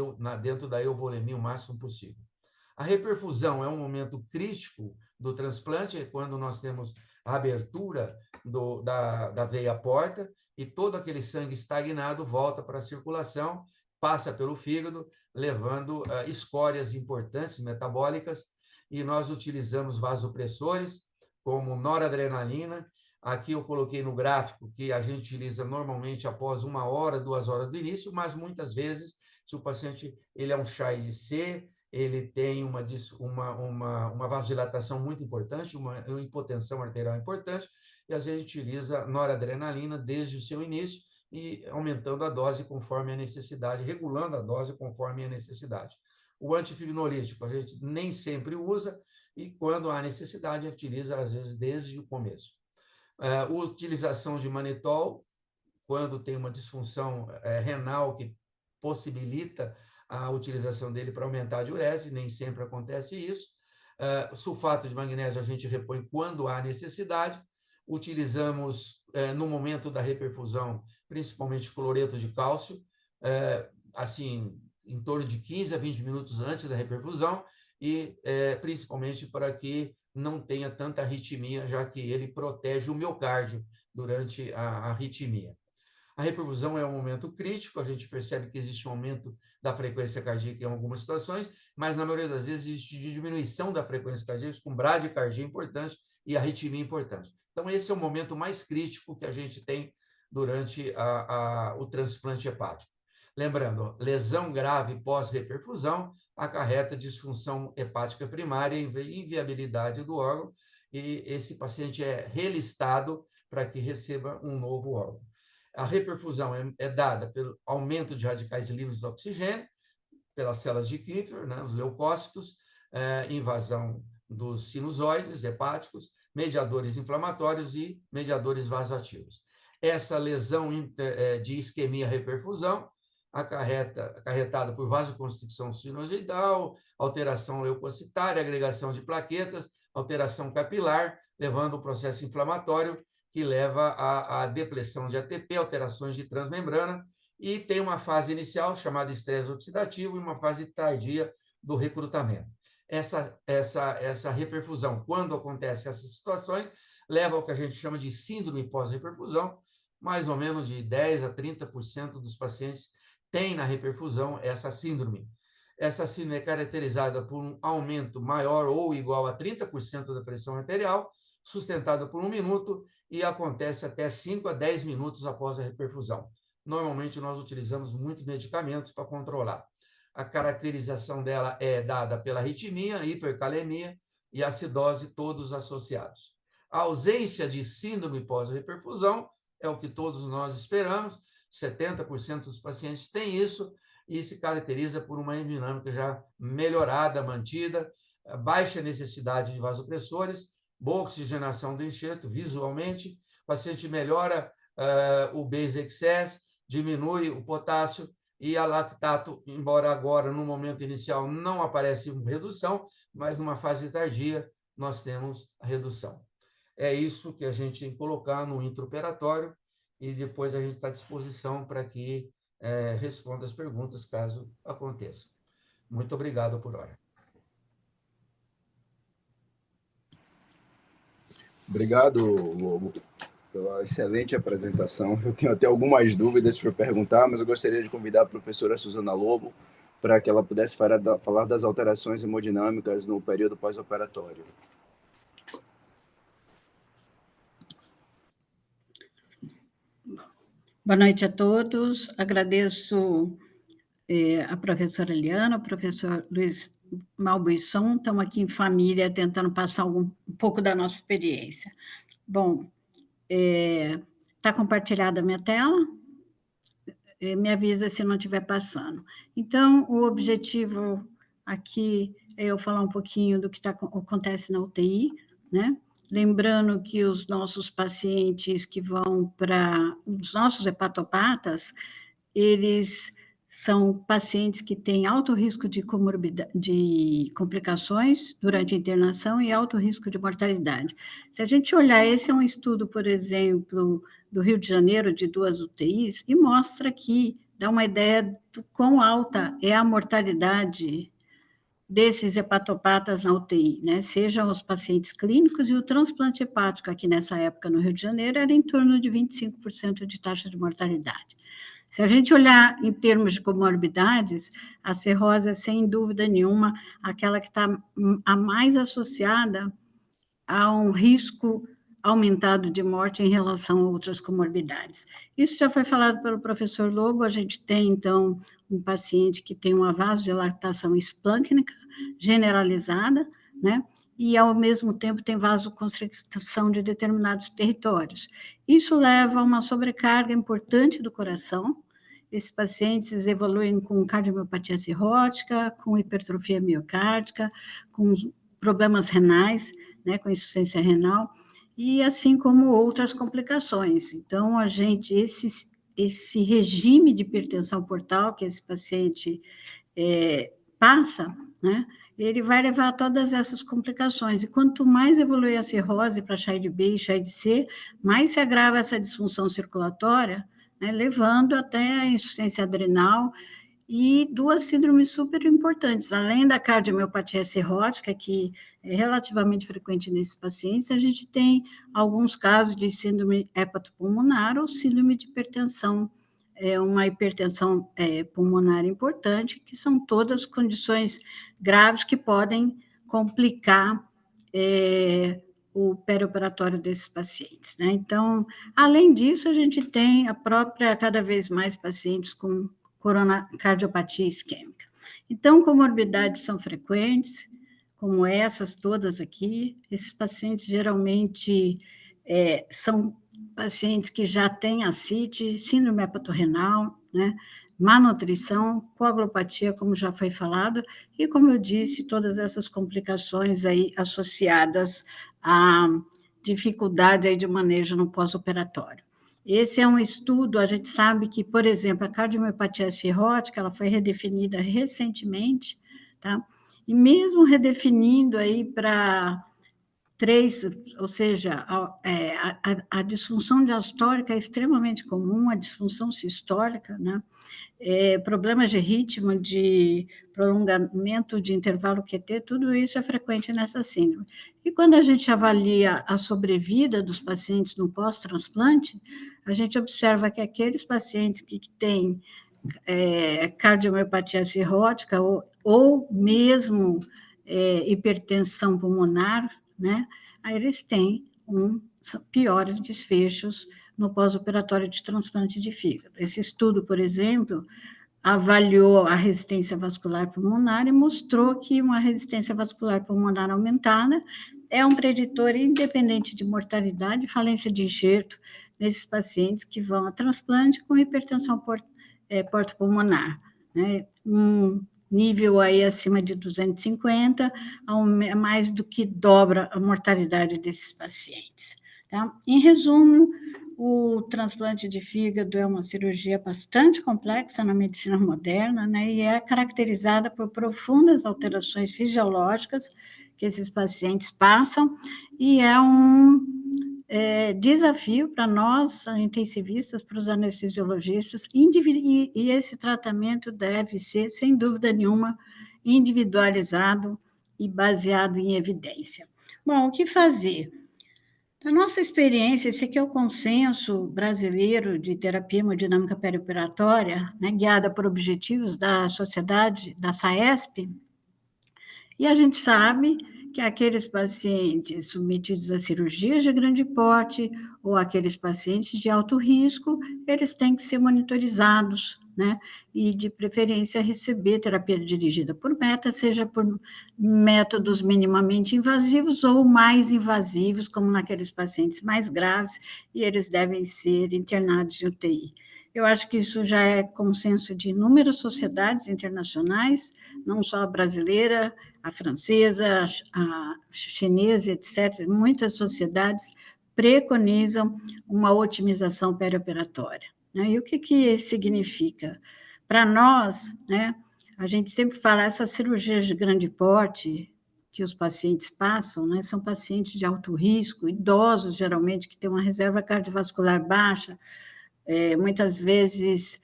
dentro da euvolemia o máximo possível. A reperfusão é um momento crítico do transplante, é quando nós temos a abertura da veia porta e todo aquele sangue estagnado volta para a circulação, passa pelo fígado, levando escórias importantes metabólicas, e nós utilizamos vasopressores como noradrenalina. Aqui eu coloquei no gráfico que a gente utiliza normalmente após 1 hora, 2 horas do início, mas muitas vezes, se o paciente ele é um child C, ele tem uma vasodilatação muito importante, uma hipotensão arterial importante, e às vezes utiliza noradrenalina desde o seu início e aumentando a dose conforme a necessidade, regulando a dose conforme a necessidade. O antifibrinolítico a gente nem sempre usa e quando há necessidade utiliza às vezes desde o começo. Utilização de manitol quando tem uma disfunção renal que possibilita a utilização dele para aumentar a diurese, nem sempre acontece isso. Sulfato de magnésio a gente repõe quando há necessidade. Utilizamos, no momento da reperfusão, principalmente cloreto de cálcio, assim, em torno de 15 a 20 minutos antes da reperfusão, e principalmente para que não tenha tanta arritmia, já que ele protege o miocárdio durante a arritmia. A reperfusão é um momento crítico, a gente percebe que existe um aumento da frequência cardíaca em algumas situações, mas na maioria das vezes existe diminuição da frequência cardíaca com bradicardia importante e arritmia importante. Então esse é o momento mais crítico que a gente tem durante o transplante hepático. Lembrando, lesão grave pós-reperfusão acarreta disfunção hepática primária e inviabilidade do órgão, e esse paciente é relistado para que receba um novo órgão. A reperfusão é dada pelo aumento de radicais livres de oxigênio, pelas células de Kipfer, né, os leucócitos, invasão dos sinusoides hepáticos, mediadores inflamatórios e mediadores vasoativos. Essa lesão de isquemia-reperfusão acarretada por vasoconstricção sinusoidal, alteração leucocitária, agregação de plaquetas, alteração capilar, levando ao processo inflamatório que leva à depressão de ATP, alterações de transmembrana, e tem uma fase inicial chamada estresse oxidativo e uma fase tardia do recrutamento. Essa reperfusão, quando acontece essas situações, leva ao que a gente chama de síndrome pós-reperfusão. Mais ou menos de 10% a 30% dos pacientes têm na reperfusão essa síndrome. Essa síndrome é caracterizada por um aumento maior ou igual a 30% da pressão arterial, sustentada por 1 minuto, e acontece até 5 a 10 minutos após a reperfusão. Normalmente, nós utilizamos muitos medicamentos para controlar. A caracterização dela é dada pela arritmia, hipercalemia e acidose, todos associados. A ausência de síndrome pós-reperfusão é o que todos nós esperamos, 70% dos pacientes têm isso, e se caracteriza por uma hemodinâmica já melhorada, mantida, baixa necessidade de vasopressores, boa oxigenação do enxerto visualmente, o paciente melhora o base excess, diminui o potássio e a lactato, embora agora, no momento inicial, não aparece uma redução, mas numa fase tardia nós temos a redução. É isso que a gente tem que colocar no intraoperatório e depois a gente está à disposição para que responda as perguntas, caso aconteça. Muito obrigado por hora. Obrigado, Lobo, pela excelente apresentação. Eu tenho até algumas dúvidas para perguntar, mas eu gostaria de convidar a professora Suzana Lobo para que ela pudesse falar das alterações hemodinâmicas no período pós-operatório. Boa noite a todos. Agradeço a professora Eliana, o professor Luiz Malbuisson. Estamos aqui em família tentando passar um pouco da nossa experiência. Bom, está compartilhada a minha tela? Me avisa se não estiver passando. Então, o objetivo aqui é eu falar um pouquinho do que acontece na UTI, né? lembrando que os nossos pacientes que vão para os nossos hepatopatas, eles são pacientes que têm alto risco de de complicações durante a internação e alto risco de mortalidade. Se a gente olhar, esse é um estudo, por exemplo, do Rio de Janeiro, de 2 UTIs, e mostra aqui, dá uma ideia do quão alta é a mortalidade desses hepatopatas na UTI, né? Sejam os pacientes clínicos e o transplante hepático, aqui nessa época no Rio de Janeiro, era em torno de 25% de taxa de mortalidade. Se a gente olhar em termos de comorbidades, a cirrose é, sem dúvida nenhuma, aquela que está a mais associada a um risco aumentado de morte em relação a outras comorbidades. Isso já foi falado pelo professor Lobo. A gente tem, então, um paciente que tem uma vasodilatação esplâncnica generalizada, né? E, ao mesmo tempo, tem vasoconstricção de determinados territórios. Isso leva a uma sobrecarga importante do coração. Esses pacientes evoluem com cardiomiopatia cirrótica, com hipertrofia miocárdica, com problemas renais, né, com insuficiência renal, e assim como outras complicações. Então, esse regime de hipertensão portal que esse paciente passa, né, ele vai levar a todas essas complicações. E quanto mais evolui a cirrose para CHAID B e CHAID C, mais se agrava essa disfunção circulatória, né, levando até a insuficiência adrenal e 2 síndromes super importantes. Além da cardiomiopatia cirrótica, que é relativamente frequente nesses pacientes, a gente tem alguns casos de síndrome hepatopulmonar ou síndrome de hipertensão, uma hipertensão pulmonar importante, que são todas condições graves que podem complicar o perioperatório desses pacientes, né? Então, além disso, a gente tem cada vez mais pacientes com cardiopatia isquêmica. Então, comorbidades são frequentes, como essas todas aqui. Esses pacientes geralmente são pacientes que já têm ascite, síndrome hepatorrenal, né? Má nutrição, coagulopatia, como já foi falado, e, como eu disse, todas essas complicações aí associadas à dificuldade aí de manejo no pós-operatório. Esse é um estudo, a gente sabe que, por exemplo, a cardiomiopatia cirrótica, ela foi redefinida recentemente, tá? E mesmo redefinindo aí para 3, ou seja, a disfunção diastólica é extremamente comum, a disfunção sistólica, né? Problemas de ritmo, de prolongamento de intervalo QT, tudo isso é frequente nessa síndrome. E quando a gente avalia a sobrevida dos pacientes no pós-transplante, a gente observa que aqueles pacientes que têm cardiomiopatia cirrótica ou mesmo hipertensão pulmonar, né, aí eles têm piores desfechos no pós-operatório de transplante de fígado. Esse estudo, por exemplo, avaliou a resistência vascular pulmonar e mostrou que uma resistência vascular pulmonar aumentada é um preditor independente de mortalidade e falência de enxerto nesses pacientes que vão a transplante com hipertensão portopulmonar, né? Um nível aí acima de 250, mais do que dobra a mortalidade desses pacientes. Tá? Em resumo, o transplante de fígado é uma cirurgia bastante complexa na medicina moderna, né, e é caracterizada por profundas alterações fisiológicas que esses pacientes passam, e é um desafio para nós, intensivistas, para os anestesiologistas, e esse tratamento deve ser, sem dúvida nenhuma, individualizado e baseado em evidência. Bom, o que fazer? Da nossa experiência, esse aqui é o consenso brasileiro de terapia hemodinâmica perioperatória, né, guiada por objetivos da sociedade, da SAESP, e a gente sabe que aqueles pacientes submetidos a cirurgias de grande porte ou aqueles pacientes de alto risco, eles têm que ser monitorizados, né? E, de preferência, receber terapia dirigida por meta, seja por métodos minimamente invasivos ou mais invasivos, como naqueles pacientes mais graves, e eles devem ser internados em UTI. Eu acho que isso já é consenso de inúmeras sociedades internacionais, não só a brasileira, a francesa, a chinesa, etc. Muitas sociedades preconizam uma otimização perioperatória. Né? E o que significa? Para nós, né, a gente sempre fala, essas cirurgias de grande porte que os pacientes passam, né, são pacientes de alto risco, idosos, geralmente, que têm uma reserva cardiovascular baixa, muitas vezes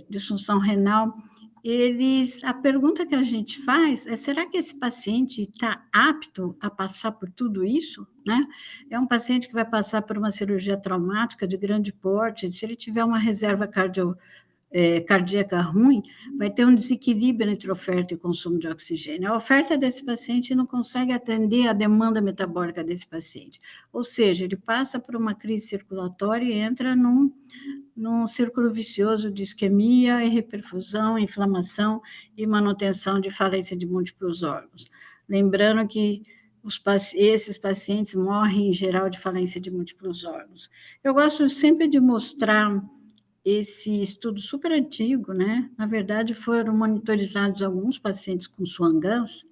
disfunção renal. A pergunta que a gente faz é, será que esse paciente está apto a passar por tudo isso? Né? É um paciente que vai passar por uma cirurgia traumática de grande porte, se ele tiver uma reserva cardíaca ruim, vai ter um desequilíbrio entre oferta e consumo de oxigênio. A oferta desse paciente não consegue atender a demanda metabólica desse paciente. Ou seja, ele passa por uma crise circulatória e entra num círculo vicioso de isquemia, hiperfusão, inflamação e manutenção de falência de múltiplos órgãos. Lembrando que esses pacientes morrem, em geral, de falência de múltiplos órgãos. Eu gosto sempre de mostrar esse estudo super antigo, né? Na verdade, foram monitorizados alguns pacientes com Swan-Ganz,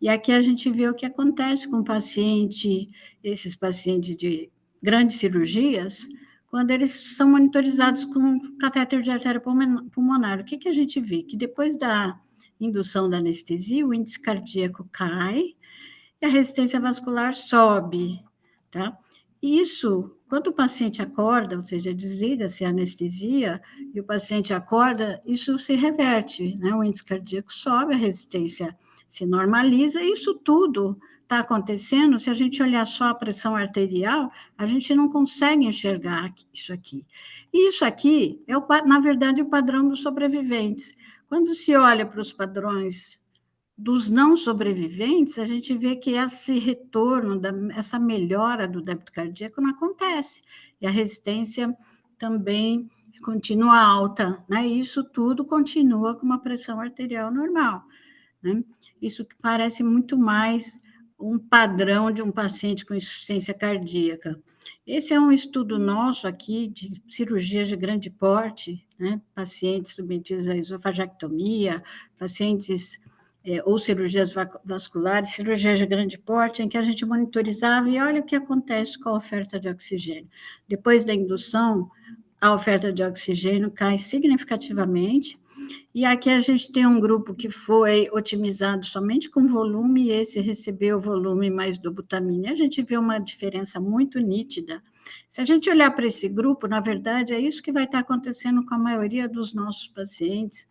e aqui a gente vê o que acontece com esses pacientes de grandes cirurgias, quando eles são monitorizados com catéter de artéria pulmonar. O que a gente vê? Que depois da indução da anestesia, o índice cardíaco cai e a resistência vascular sobe, tá? Isso, quando o paciente acorda, ou seja, desliga-se a anestesia e o paciente acorda, isso se reverte, né? O índice cardíaco sobe, a resistência se normaliza, e isso tudo está acontecendo. Se a gente olhar só a pressão arterial, a gente não consegue enxergar isso aqui. E isso aqui é, na verdade, o padrão dos sobreviventes. Quando se olha para os padrões dos não sobreviventes, a gente vê que esse retorno, essa melhora do débito cardíaco não acontece, e a resistência também continua alta, né? E isso tudo continua com uma pressão arterial normal, né? Isso parece muito mais um padrão de um paciente com insuficiência cardíaca. Esse é um estudo nosso aqui de cirurgias de grande porte, né? Pacientes submetidos à esofagectomia, pacientes ou cirurgias vasculares, cirurgias de grande porte, em que a gente monitorizava e olha o que acontece com a oferta de oxigênio. Depois da indução, a oferta de oxigênio cai significativamente, e aqui a gente tem um grupo que foi otimizado somente com volume, e esse recebeu volume mais dobutamina. A gente vê uma diferença muito nítida. Se a gente olhar para esse grupo, na verdade, é isso que vai estar acontecendo com a maioria dos nossos pacientes,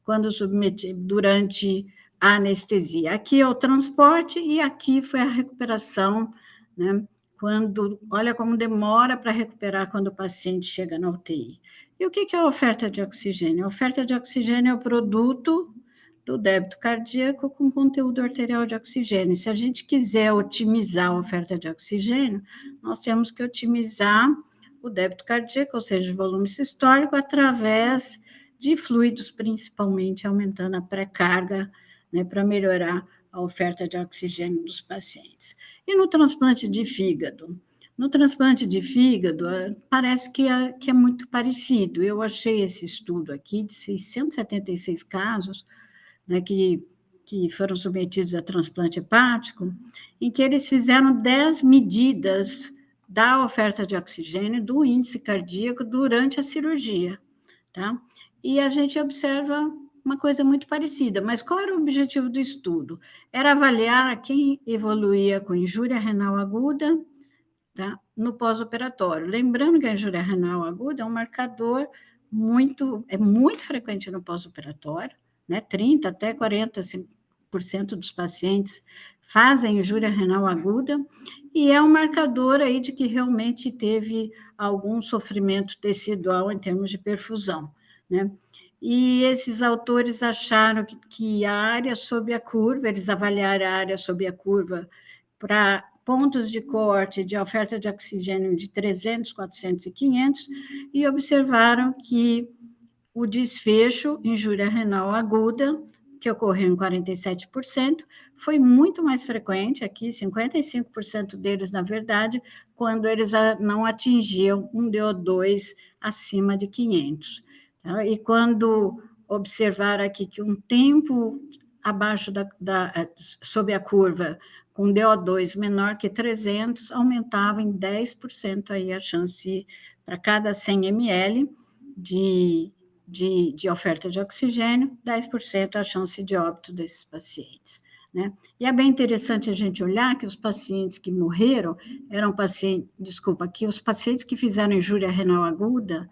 quando submetido durante a anestesia. Aqui é o transporte e aqui foi a recuperação, né? Olha como demora para recuperar quando o paciente chega na UTI. E o que é a oferta de oxigênio? A oferta de oxigênio é o produto do débito cardíaco com conteúdo arterial de oxigênio. Se a gente quiser otimizar a oferta de oxigênio, nós temos que otimizar o débito cardíaco, ou seja, o volume sistólico, através de fluidos, principalmente aumentando a pré-carga, né, para melhorar a oferta de oxigênio dos pacientes. E no transplante de fígado? No transplante de fígado, parece que é muito parecido. Eu achei esse estudo aqui de 676 casos, né, que foram submetidos a transplante hepático, em que eles fizeram 10 medidas da oferta de oxigênio, do índice cardíaco, durante a cirurgia, tá? E a gente observa uma coisa muito parecida, mas qual era o objetivo do estudo? Era avaliar quem evoluía com injúria renal aguda, tá, no pós-operatório. Lembrando que a injúria renal aguda é um marcador muito frequente no pós-operatório, né? 30% até 45% dos pacientes fazem injúria renal aguda, e é um marcador aí de que realmente teve algum sofrimento tecidual em termos de perfusão, né? E esses autores acharam que a área sob a curva, eles avaliaram a área sob a curva para pontos de corte de oferta de oxigênio de 300, 400 e 500, e observaram que o desfecho, injúria renal aguda, que ocorreu em 47%, foi muito mais frequente aqui, 55% deles, na verdade, quando eles não atingiam um DO2 acima de 500. Tá? E quando observar aqui que um tempo abaixo sob a curva, com DO2 menor que 300, aumentava em 10% aí a chance, para cada 100 ml de oferta de oxigênio, 10% a chance de óbito desses pacientes. Né? E é bem interessante a gente olhar que os pacientes que morreram eram pacientes, que os pacientes que fizeram injúria renal aguda,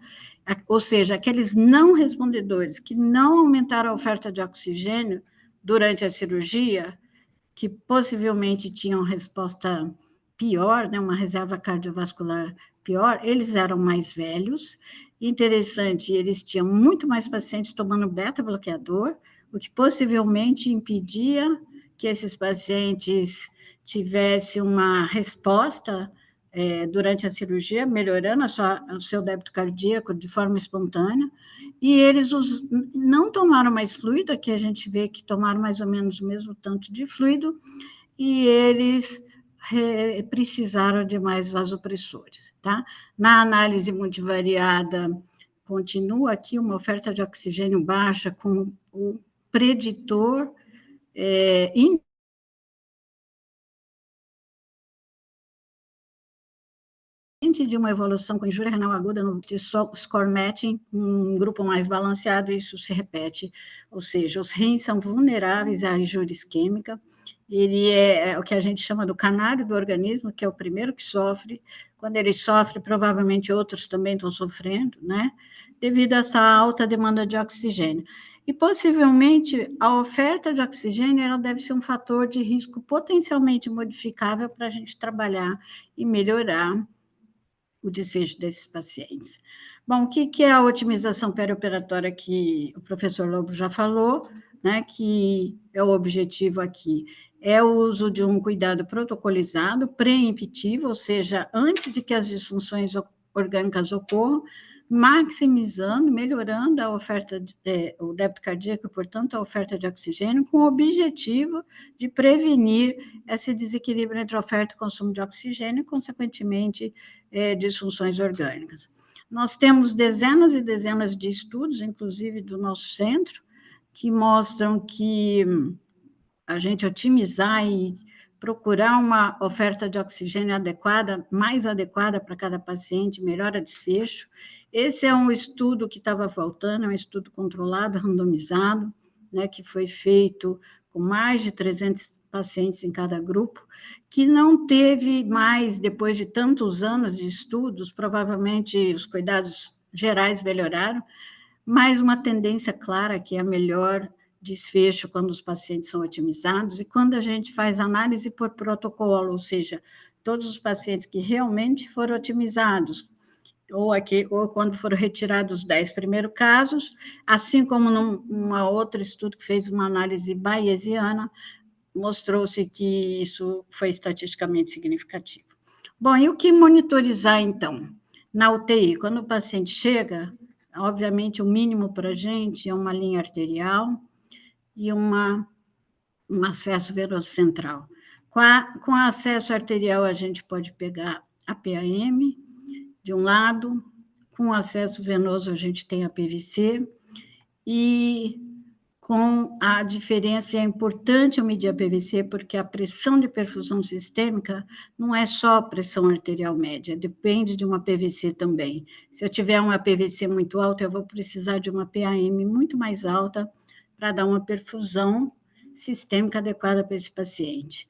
ou seja, aqueles não respondedores que não aumentaram a oferta de oxigênio durante a cirurgia, que possivelmente tinham resposta pior, né, uma reserva cardiovascular pior, eles eram mais velhos. Interessante, eles tinham muito mais pacientes tomando beta-bloqueador, o que possivelmente impedia que esses pacientes tivessem uma resposta durante a cirurgia, melhorando o seu débito cardíaco de forma espontânea, e eles não tomaram mais fluido, aqui a gente vê que tomaram mais ou menos o mesmo tanto de fluido, e eles precisaram de mais vasopressores. Tá? Na análise multivariada, continua aqui uma oferta de oxigênio baixa com o preditor de uma evolução com injúria renal aguda no score matching, um grupo mais balanceado, isso se repete, ou seja, os rins são vulneráveis à injúria isquêmica, ele é o que a gente chama do canário do organismo, que é o primeiro que sofre, quando ele sofre, provavelmente outros também estão sofrendo, né, devido a essa alta demanda de oxigênio. E, possivelmente, a oferta de oxigênio ela deve ser um fator de risco potencialmente modificável para a gente trabalhar e melhorar o desfecho desses pacientes. Bom, o que é a otimização perioperatória que o professor Lobo já falou, né, que é o objetivo aqui? É o uso de um cuidado protocolizado, preemptivo, ou seja, antes de que as disfunções orgânicas ocorram, maximizando, melhorando a oferta, o débito cardíaco, portanto, a oferta de oxigênio, com o objetivo de prevenir esse desequilíbrio entre oferta e consumo de oxigênio e, consequentemente, disfunções orgânicas. Nós temos dezenas e dezenas de estudos, inclusive do nosso centro, que mostram que a gente otimizar e procurar uma oferta de oxigênio adequada, mais adequada para cada paciente, melhora desfecho. Esse é um estudo que estava faltando, é um estudo controlado, randomizado, né, que foi feito com mais de 300 pacientes em cada grupo, que não teve mais, depois de tantos anos de estudos, provavelmente os cuidados gerais melhoraram, mas uma tendência clara que é melhor desfecho quando os pacientes são otimizados, e quando a gente faz análise por protocolo, ou seja, todos os pacientes que realmente foram otimizados, ou quando foram retirados os 10 primeiros casos, assim como num outro estudo que fez uma análise bayesiana, mostrou-se que isso foi estatisticamente significativo. Bom, e o que monitorizar, então? Na UTI, quando o paciente chega, obviamente o mínimo para a gente é uma linha arterial e um acesso venoso central. Com acesso arterial, a gente pode pegar a PAM, de um lado, com acesso venoso a gente tem a PVC, e com a diferença, é importante eu medir a PVC, porque a pressão de perfusão sistêmica não é só pressão arterial média, depende de uma PVC também. Se eu tiver uma PVC muito alta, eu vou precisar de uma PAM muito mais alta para dar uma perfusão sistêmica adequada para esse paciente.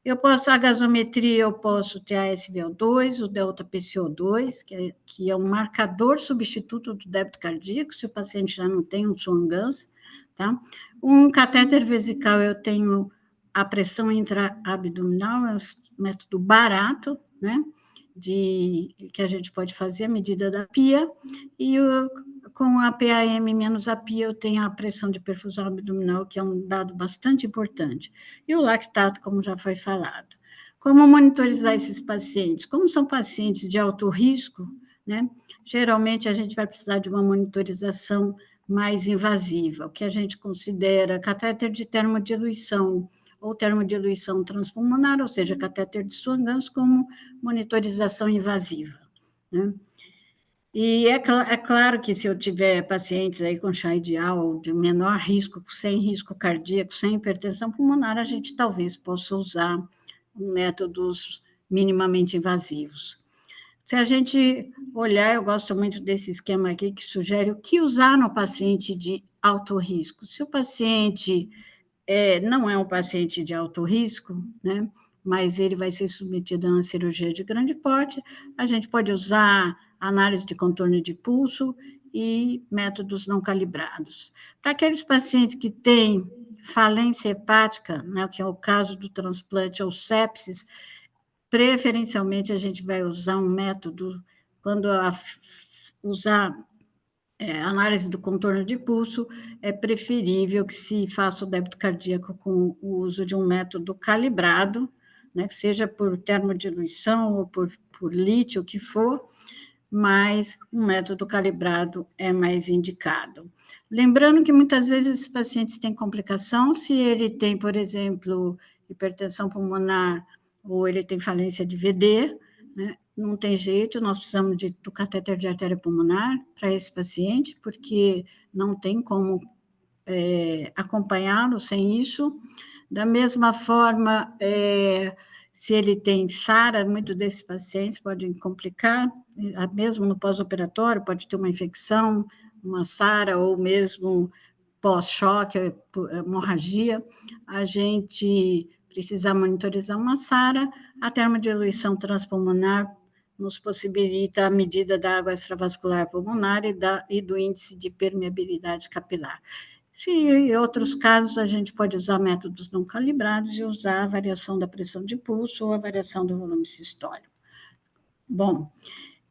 A gasometria, eu posso ter a SVO2, o delta-PCO2, que é um marcador substituto do débito cardíaco, se o paciente já não tem um Swan-Ganz, tá? Um catéter vesical, eu tenho a pressão intraabdominal, é um método barato, né? Que a gente pode fazer a medida da PIA, e com a PAM menos a PIA, eu tenho a pressão de perfusão abdominal, que é um dado bastante importante. E o lactato, como já foi falado. Como monitorizar esses pacientes? Como são pacientes de alto risco, né? Geralmente, a gente vai precisar de uma monitorização mais invasiva, o que a gente considera catéter de termodiluição ou termodiluição transpulmonar, ou seja, catéter de Swan-Ganz, como monitorização invasiva, né? E é claro que se eu tiver pacientes aí com chá ideal de menor risco, sem risco cardíaco, sem hipertensão pulmonar, a gente talvez possa usar métodos minimamente invasivos. Se a gente olhar, eu gosto muito desse esquema aqui que sugere o que usar no paciente de alto risco. Se o paciente não é um paciente de alto risco, né, mas ele vai ser submetido a uma cirurgia de grande porte, a gente pode usar análise de contorno de pulso e métodos não calibrados. Para aqueles pacientes que têm falência hepática, né, que é o caso do transplante ou sepsis, preferencialmente a gente vai usar um método, quando usar análise do contorno de pulso, é preferível que se faça o débito cardíaco com o uso de um método calibrado, né, que seja por termodiluição ou por lítio, o que for, mas um método calibrado é mais indicado. Lembrando que muitas vezes esses pacientes têm complicação, se ele tem, por exemplo, hipertensão pulmonar ou ele tem falência de VD, né, não tem jeito, nós precisamos do catéter de artéria pulmonar para esse paciente, porque não tem como acompanhá-lo sem isso. Da mesma forma, se ele tem SARA, muitos desses pacientes podem complicar, mesmo no pós-operatório, pode ter uma infecção, uma SARA, ou mesmo pós-choque, hemorragia, a gente precisa monitorizar uma SARA, a termodiluição transpulmonar nos possibilita a medida da água extravascular pulmonar e do índice de permeabilidade capilar. Se em outros casos a gente pode usar métodos não calibrados e usar a variação da pressão de pulso ou a variação do volume sistólico. Bom,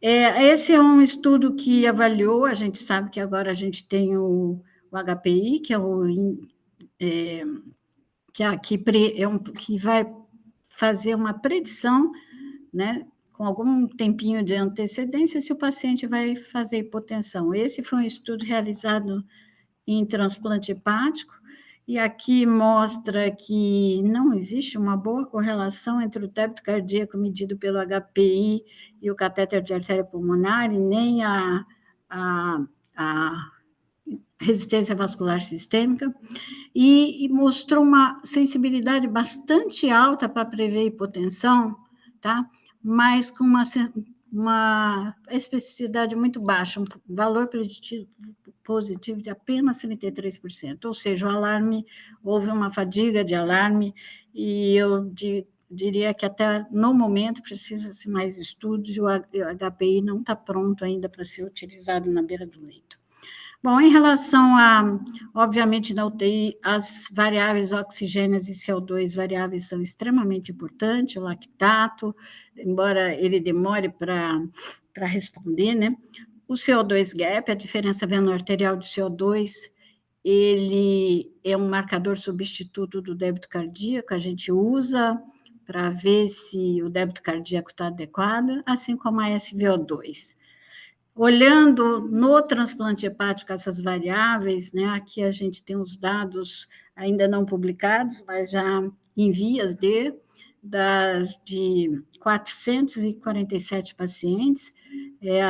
esse é um estudo que avaliou, a gente sabe que agora a gente tem o HPI, que é que vai fazer uma predição, né, com algum tempinho de antecedência, se o paciente vai fazer hipotensão. Esse foi um estudo realizado em transplante hepático, e aqui mostra que não existe uma boa correlação entre o débito cardíaco medido pelo HPI e o catéter de artéria pulmonar, e nem a resistência vascular sistêmica, e mostrou uma sensibilidade bastante alta para prever hipotensão, tá? Mas com uma especificidade muito baixa, um valor preditivo positivo de apenas 33%, ou seja, o alarme, houve uma fadiga de alarme, e eu diria que até no momento precisa-se mais estudos, e o HPI não está pronto ainda para ser utilizado na beira do leito. Bom, em relação obviamente, na UTI, as variáveis oxigênias e CO2 variáveis são extremamente importantes, o lactato, embora ele demore para responder, né? O CO2 gap, a diferença veno-arterial de CO2, ele é um marcador substituto do débito cardíaco, a gente usa para ver se o débito cardíaco está adequado, assim como a SVO2. Olhando no transplante hepático essas variáveis, né, aqui a gente tem os dados ainda não publicados, mas já em vias de 447 pacientes,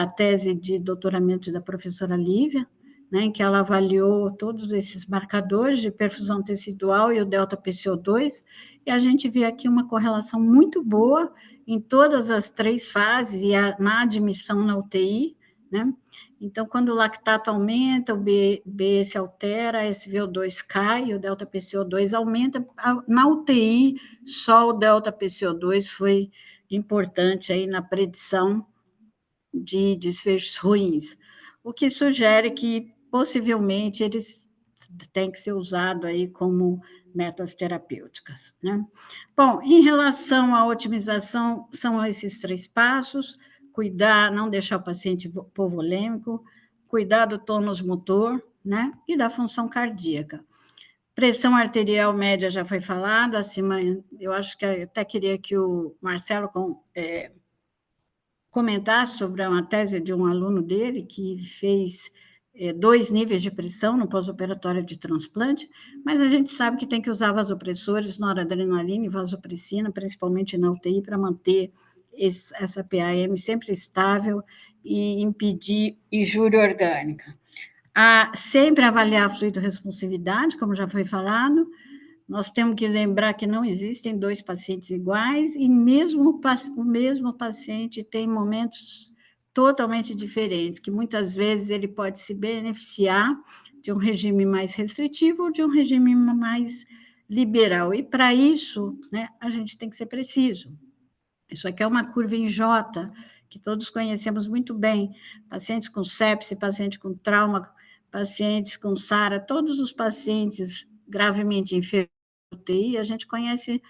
a tese de doutoramento da professora Lívia, né, em que ela avaliou todos esses marcadores de perfusão tecidual e o delta-PCO2, e a gente vê aqui uma correlação muito boa em todas as 3 fases e na admissão na UTI, né? Então, quando o lactato aumenta, o B se altera, a SVO2 cai, o delta-PCO2 aumenta. Na UTI, só o delta-PCO2 foi importante aí na predição de desfechos ruins, o que sugere que, possivelmente, eles têm que ser usados aí como metas terapêuticas, né? Bom, em relação à otimização, são esses 3 passos: cuidar, não deixar o paciente hipovolêmico, cuidar do tônus motor, né, e da função cardíaca. Pressão arterial média já foi falado, acima, eu acho que até queria que o Marcelo comentasse sobre uma tese de um aluno dele que fez 2 níveis de pressão no pós-operatório de transplante, mas a gente sabe que tem que usar vasopressores, noradrenalina e vasopressina, principalmente na UTI, para manter essa PAM sempre estável e impedir injúria orgânica. Sempre avaliar a fluido-responsividade, como já foi falado. Nós temos que lembrar que não existem 2 pacientes iguais, e mesmo o mesmo paciente tem momentos totalmente diferentes, que muitas vezes ele pode se beneficiar de um regime mais restritivo ou de um regime mais liberal. E, para isso, né, a gente tem que ser preciso. Isso aqui é uma curva em J, que todos conhecemos muito bem. Pacientes com sepse, paciente com trauma, pacientes com SARA, todos os pacientes gravemente enfermos da UTI, a gente conhece,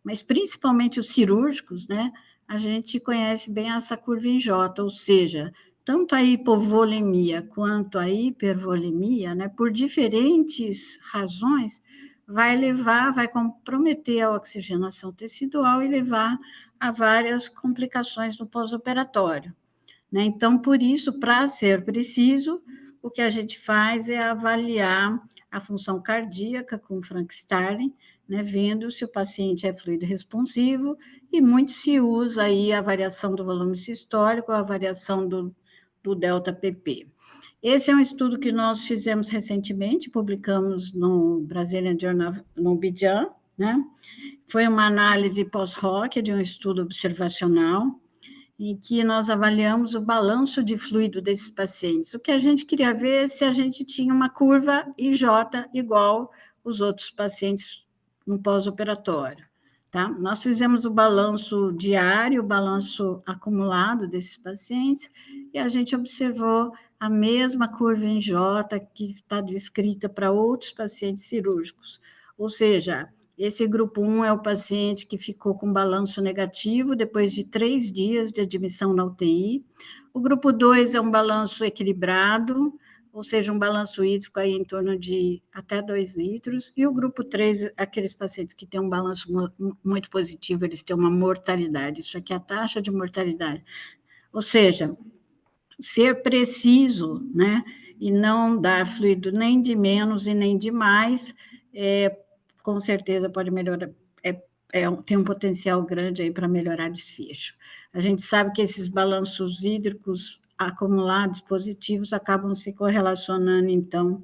mas principalmente os cirúrgicos, né? A gente conhece bem essa curva em J, ou seja, tanto a hipovolemia quanto a hipervolemia, né, por diferentes razões, vai comprometer a oxigenação tecidual e levar a várias complicações no pós-operatório, né? Então, por isso, para ser preciso, o que a gente faz é avaliar a função cardíaca com Frank Starling, né, vendo se o paciente é fluido responsivo, e muito se usa aí a variação do volume sistólico, a variação do delta PP. Esse é um estudo que nós fizemos recentemente, publicamos no Brazilian Journal, no BJAM, né? Foi uma análise pós-hoc de um estudo observacional, em que nós avaliamos o balanço de fluido desses pacientes. O que a gente queria ver é se a gente tinha uma curva IJ igual os outros pacientes no pós-operatório, tá? Nós fizemos o balanço diário, o balanço acumulado desses pacientes, e a gente observou a mesma curva em J que está descrita para outros pacientes cirúrgicos. Ou seja, esse grupo 1 é o paciente que ficou com balanço negativo depois de 3 dias de admissão na UTI. O grupo 2 é um balanço equilibrado, ou seja, um balanço hídrico aí em torno de até 2 litros. E o grupo 3, aqueles pacientes que têm um balanço muito positivo, eles têm uma mortalidade. Isso aqui é a taxa de mortalidade. Ou seja, ser preciso, né, e não dar fluido nem de menos e nem de mais, com certeza pode melhorar, tem um potencial grande aí para melhorar desfecho. A gente sabe que esses balanços hídricos acumulados positivos acabam se correlacionando, então,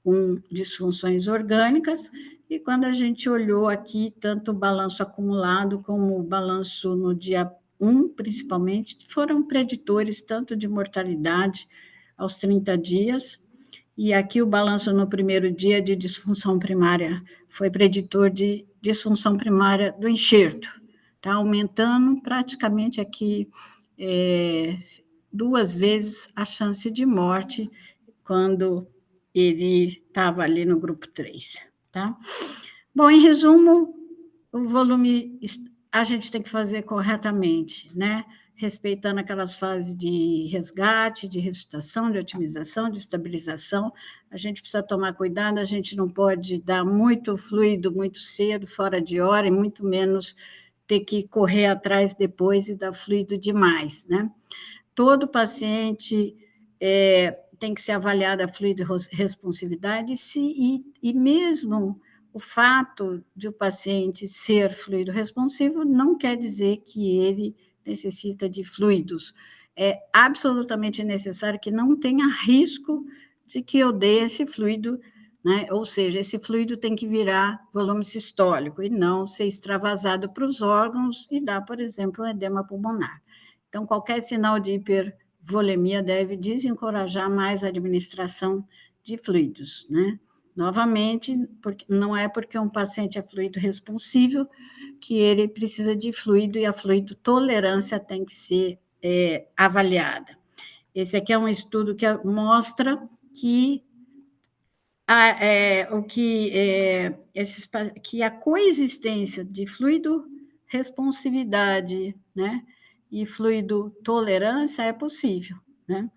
com disfunções orgânicas, e quando a gente olhou aqui, tanto o balanço acumulado como o balanço no dia 1, principalmente, foram preditores tanto de mortalidade aos 30 dias, e aqui o balanço no primeiro dia de disfunção primária foi preditor de disfunção primária do enxerto, tá? Aumentando praticamente aqui 2 vezes a chance de morte quando ele estava ali no grupo 3, tá? Bom, em resumo, o volume a gente tem que fazer corretamente, né? Respeitando aquelas fases de resgate, de ressuscitação, de otimização, de estabilização. A gente precisa tomar cuidado, a gente não pode dar muito fluido muito cedo, fora de hora, e muito menos ter que correr atrás depois e dar fluido demais, né? Todo paciente tem que ser avaliado a fluido-responsividade, e mesmo o fato de o paciente ser fluido-responsivo não quer dizer que ele necessita de fluidos. É absolutamente necessário que não tenha risco de que eu dê esse fluido, né? Ou seja, esse fluido tem que virar volume sistólico e não ser extravasado para os órgãos e dar, por exemplo, um edema pulmonar. Então, qualquer sinal de hipervolemia deve desencorajar mais a administração de fluidos, né? Novamente, não é porque um paciente é fluido responsível que ele precisa de fluido, e a fluido tolerância tem que ser avaliada. Esse aqui é um estudo que mostra que que a coexistência de fluido responsividade, né, e fluido tolerância é possível, né?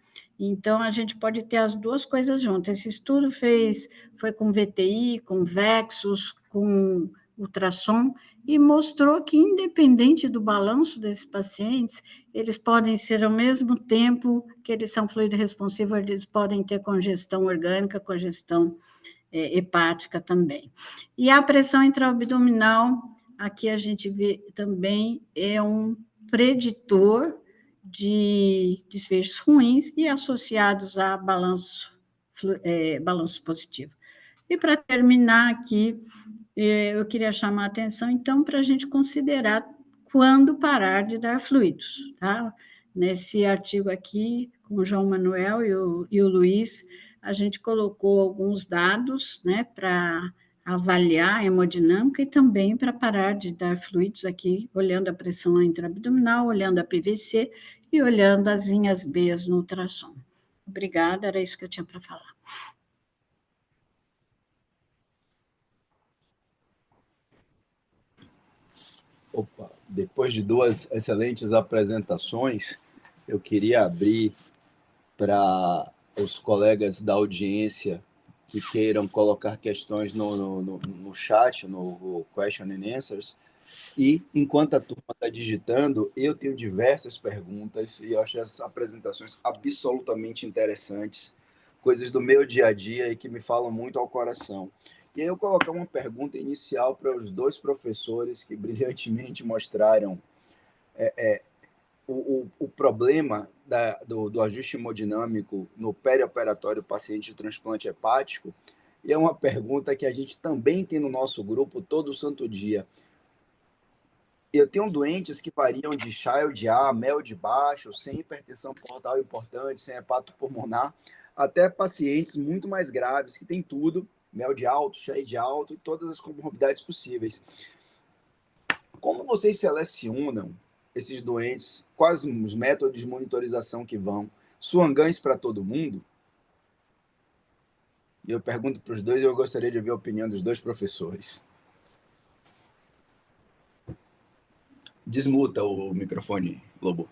Então, a gente pode ter as 2 coisas juntas. Esse estudo foi com VTI, com Vexus, com ultrassom e mostrou que, independente do balanço desses pacientes, eles podem ser, ao mesmo tempo que eles são fluido responsivo, eles podem ter congestão orgânica, congestão hepática também. E a pressão intraabdominal, aqui a gente vê também, é um preditor de desfechos ruins e associados a balanço positivo. E para terminar aqui, eu queria chamar a atenção, então, para a gente considerar quando parar de dar fluidos, tá? Nesse artigo aqui, com o João Manuel e o Luiz, a gente colocou alguns dados, né, para avaliar a hemodinâmica e também para parar de dar fluidos aqui, olhando a pressão intraabdominal, olhando a PVC e olhando as linhas B no ultrassom. Obrigada, era isso que eu tinha para falar. Opa, depois de duas excelentes apresentações, eu queria abrir para os colegas da audiência que queiram colocar questões no chat, no Question and Answers. E, enquanto a turma está digitando, eu tenho diversas perguntas e eu acho as apresentações absolutamente interessantes, coisas do meu dia a dia e que me falam muito ao coração. E aí eu colocar uma pergunta inicial para os dois professores que brilhantemente mostraram o problema do ajuste hemodinâmico no perioperatório paciente de transplante hepático. E é uma pergunta que a gente também tem no nosso grupo todo santo dia. Eu tenho doentes que variam de Child A, MEL de baixo, sem hipertensão portal importante, sem hepato pulmonar, até pacientes muito mais graves, que têm tudo, MEL de alto, Child alto e todas as comorbidades possíveis. Como vocês selecionam esses doentes? Quais os métodos de monitorização que vão? Swan-Ganz para todo mundo? E eu pergunto para os dois e eu gostaria de ouvir a opinião dos dois professores. Desmuta o microfone, Lobo.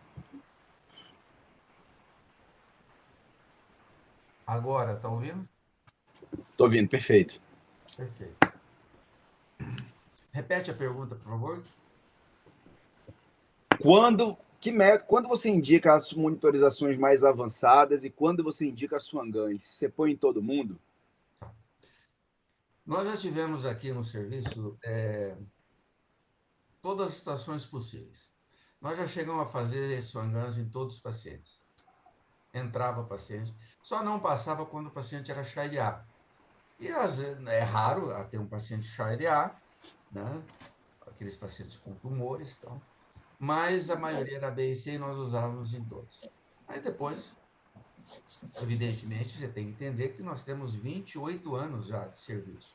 Agora, está ouvindo? Estou ouvindo, perfeito. Perfeito. Repete a pergunta, por favor. Quando você indica as monitorizações mais avançadas e quando você indica a Swan-Ganz? Você põe em todo mundo? Nós já tivemos aqui no serviço todas as situações possíveis. Nós já chegamos a fazer Swan-Ganz em todos os pacientes. Entrava paciente, só não passava quando o paciente era Child A. E é raro ter um paciente Child A, né? Aqueles pacientes com tumores e tal. Mas a maioria era B e C e nós usávamos em todos. Aí depois, evidentemente, você tem que entender que nós temos 28 anos já de serviço.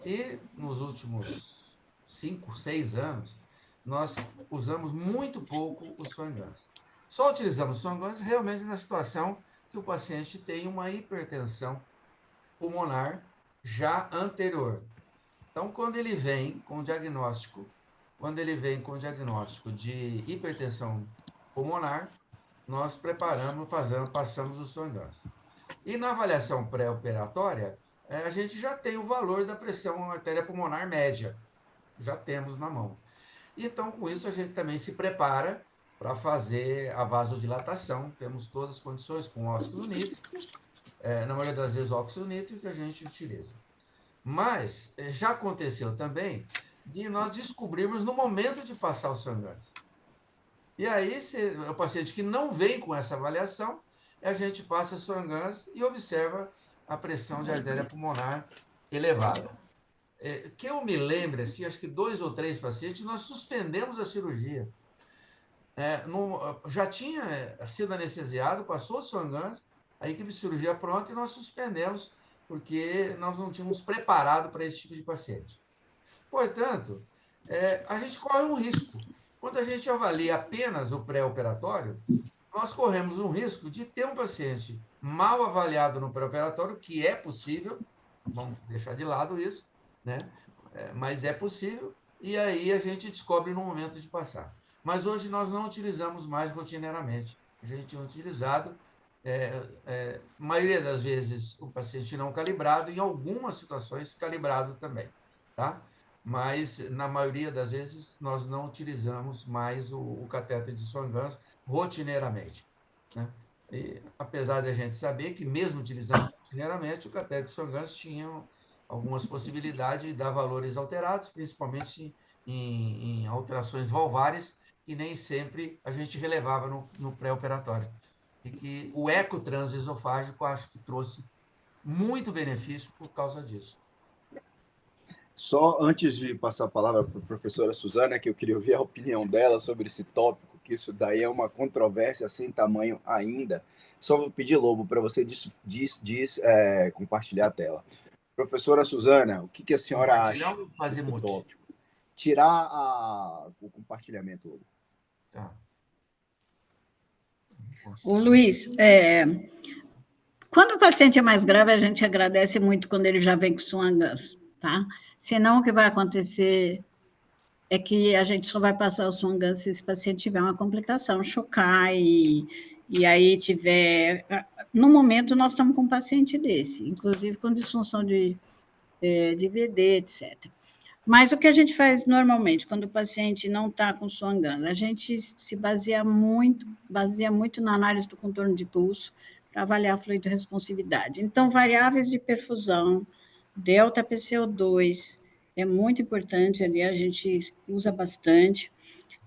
E nos últimos 5, 6 anos, nós usamos muito pouco o Swan-Ganz. Só utilizamos o Swan-Ganz realmente na situação que o paciente tem uma hipertensão pulmonar já anterior. Então, quando ele vem com diagnóstico de hipertensão pulmonar, nós passamos o Swan-Ganz. E na avaliação pré-operatória, a gente já tem o valor da pressão artéria pulmonar média, já temos na mão. Então, com isso, a gente também se prepara para fazer a vasodilatação, temos todas as condições com óxido nítrico, na maioria das vezes óxido nítrico que a gente utiliza. Mas já aconteceu também de nós descobrirmos no momento de passar o Swan-Ganz. E aí, o paciente que não vem com essa avaliação, a gente passa Swan-Ganz e observa a pressão de artéria pulmonar elevada. Que eu me lembre, assim, acho que 2 ou 3 pacientes, nós suspendemos a cirurgia. Já tinha sido anestesiado, passou o Swan-Ganz, a equipe de cirurgia pronta e nós suspendemos, porque nós não tínhamos preparado para esse tipo de paciente. Portanto, a gente corre um risco. Quando a gente avalia apenas o pré-operatório, nós corremos um risco de ter um paciente mal avaliado no pré-operatório, que é possível, vamos deixar de lado isso, né? Mas é possível, e aí a gente descobre no momento de passar. Mas hoje nós não utilizamos mais rotineiramente. A gente tinha utilizado, maioria das vezes, o paciente não calibrado, em algumas situações calibrado também, tá? mas na maioria das vezes nós não utilizamos mais o catéter de Swan-Ganz rotineiramente, né? E, apesar de a gente saber que mesmo utilizando rotineiramente, o catéter de Swan-Ganz tinha algumas possibilidades de dar valores alterados, principalmente em alterações valvares, que nem sempre a gente relevava no pré-operatório. E que o eco transesofágico acho que trouxe muito benefício por causa disso. Só antes de passar a palavra para a professora Suzana, que eu queria ouvir a opinião dela sobre esse tópico, que isso daí é uma controvérsia sem tamanho ainda. Só vou pedir, Lobo, para você compartilhar a tela. Professora Suzana, o que a senhora Compartilhar acha ou fazer do mute? tópico? Tirar o compartilhamento, Lobo. Tá. Ô, Luiz, quando o paciente é mais grave, a gente agradece muito quando ele já vem com Swan-Ganz, tá? Senão, o que vai acontecer é que a gente só vai passar o Swan-Ganz se esse paciente tiver uma complicação, chocar e aí tiver... No momento, nós estamos com um paciente desse, inclusive com disfunção de VD, etc. Mas o que a gente faz normalmente, quando o paciente não está com Swan-Ganz? A gente se baseia muito na análise do contorno de pulso para avaliar a fluido-responsividade. Então, variáveis de perfusão, delta PCO2, é muito importante ali, a gente usa bastante.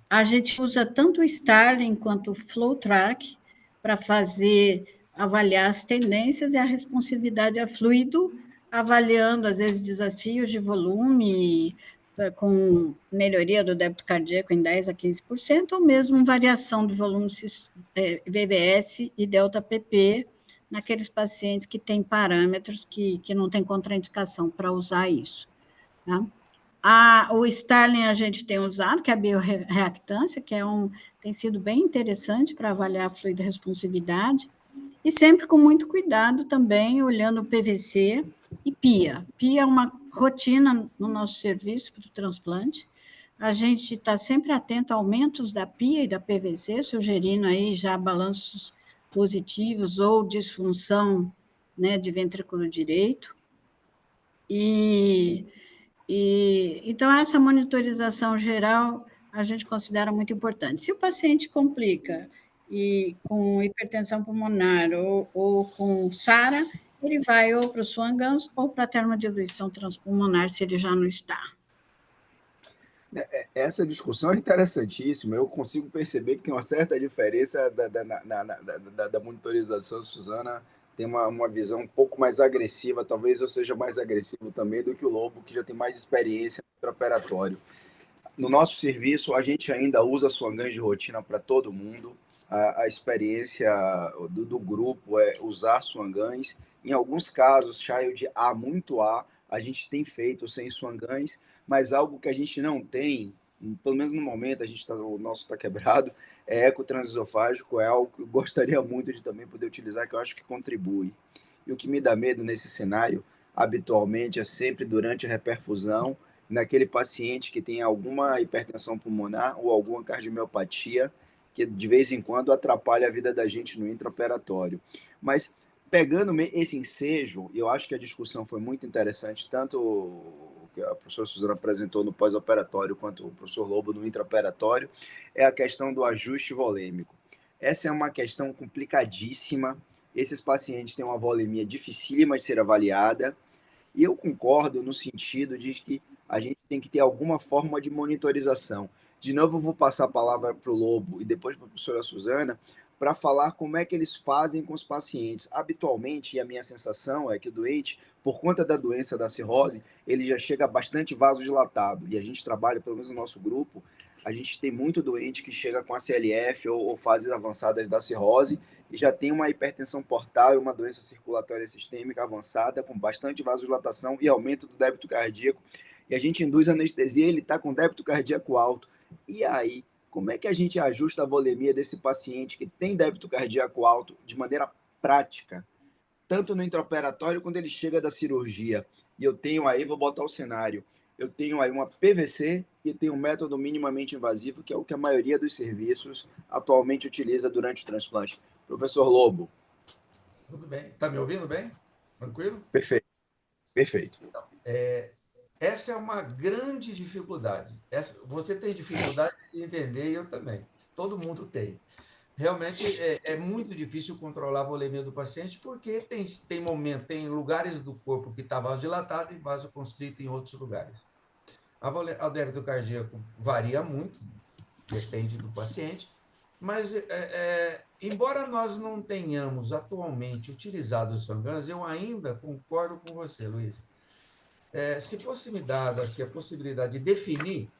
A gente usa tanto o Starling quanto o FlowTrack para avaliar as tendências e a responsividade a fluido, avaliando, às vezes, desafios de volume, com melhoria do débito cardíaco em 10% a 15%, ou mesmo variação do volume VVS e delta PP, naqueles pacientes que têm parâmetros que não têm contraindicação para usar isso. Tá? O Starling a gente tem usado, que é a biorreactância, que tem sido bem interessante para avaliar a fluido-responsividade, e sempre com muito cuidado também, olhando o PVC e PIA. PIA é uma rotina no nosso serviço para o transplante. A gente está sempre atento a aumentos da PIA e da PVC, sugerindo aí já balanços positivos ou disfunção, né, de ventrículo direito. Então, essa monitorização geral a gente considera muito importante. Se o paciente complica com hipertensão pulmonar ou com SARA, ele vai ou para o Swan-Ganz ou para a termodiluição transpulmonar, se ele já não está. Essa discussão é interessantíssima. Eu consigo perceber que tem uma certa diferença da monitorização. Suzana tem uma visão um pouco mais agressiva. Talvez eu seja mais agressivo também do que o Lobo, que já tem mais experiência no operatório. No nosso serviço, a gente ainda usa Swan-Ganz de rotina para todo mundo. A experiência do grupo é usar Swan-Ganz. Em alguns casos, child A muito a gente tem feito sem Swan-Ganz, mas algo que a gente não tem, pelo menos no momento, o nosso está quebrado, é eco transesofágico, é algo que eu gostaria muito de também poder utilizar, que eu acho que contribui. E o que me dá medo nesse cenário, habitualmente, é sempre durante a reperfusão, naquele paciente que tem alguma hipertensão pulmonar ou alguma cardiomiopatia, que de vez em quando atrapalha a vida da gente no intraoperatório. Mas pegando esse ensejo, eu acho que a discussão foi muito interessante, tanto o que a professora Suzana apresentou no pós-operatório, quanto o professor Lobo no intraoperatório, é a questão do ajuste volêmico. Essa é uma questão complicadíssima. Esses pacientes têm uma volemia dificílima de ser avaliada, e eu concordo no sentido de que a gente tem que ter alguma forma de monitorização. De novo, eu vou passar a palavra para o Lobo e depois para a professora Suzana, para falar como é que eles fazem com os pacientes. Habitualmente, e a minha sensação é que o doente, por conta da doença da cirrose, ele já chega bastante vasodilatado. E a gente trabalha, pelo menos no nosso grupo, a gente tem muito doente que chega com a CLF ou fases avançadas da cirrose e já tem uma hipertensão portal e uma doença circulatória sistêmica avançada, com bastante vasodilatação e aumento do débito cardíaco. E a gente induz anestesia, ele está com débito cardíaco alto. E aí, como é que a gente ajusta a volemia desse paciente que tem débito cardíaco alto de maneira prática, tanto no intraoperatório quando ele chega da cirurgia? E eu tenho aí, vou botar o cenário, eu tenho aí uma PVC e tenho um método minimamente invasivo, que é o que a maioria dos serviços atualmente utiliza durante o transplante. Professor Lobo. Tudo bem. Está me ouvindo bem? Tranquilo? Perfeito. Perfeito. Então, Essa é uma grande dificuldade. Você tem dificuldade de entender e eu também. Todo mundo tem. Realmente é muito difícil controlar a volemia do paciente porque tem lugares do corpo que está vasodilatado e vasoconstrito em outros lugares. O débito cardíaco varia muito, depende do paciente, mas embora nós não tenhamos atualmente utilizado o Swan-Ganz, eu ainda concordo com você, Luiz. Se fosse me dada assim, a possibilidade de definir,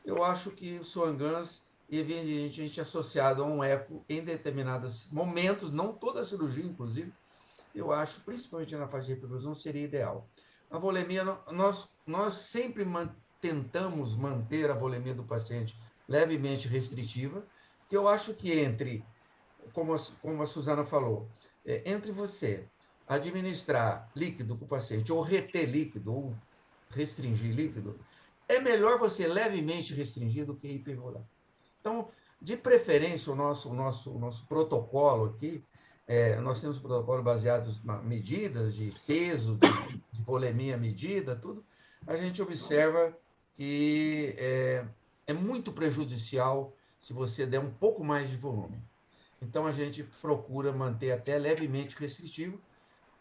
eu acho que o Swan-Ganz, evidentemente associado a um eco em determinados momentos, não toda a cirurgia, inclusive, eu acho, principalmente na fase de repercussão, seria ideal. A volemia, nós sempre tentamos manter a volemia do paciente levemente restritiva, porque eu acho que como a Suzana falou, entre você administrar líquido para o paciente, ou reter líquido, ou restringir líquido, é melhor você levemente restringir do que hipervolar. Então, de preferência, o nosso protocolo aqui, nós temos um protocolo baseado em medidas de peso, de volemia medida, tudo. A gente observa que é muito prejudicial se você der um pouco mais de volume. Então, a gente procura manter até levemente restritivo.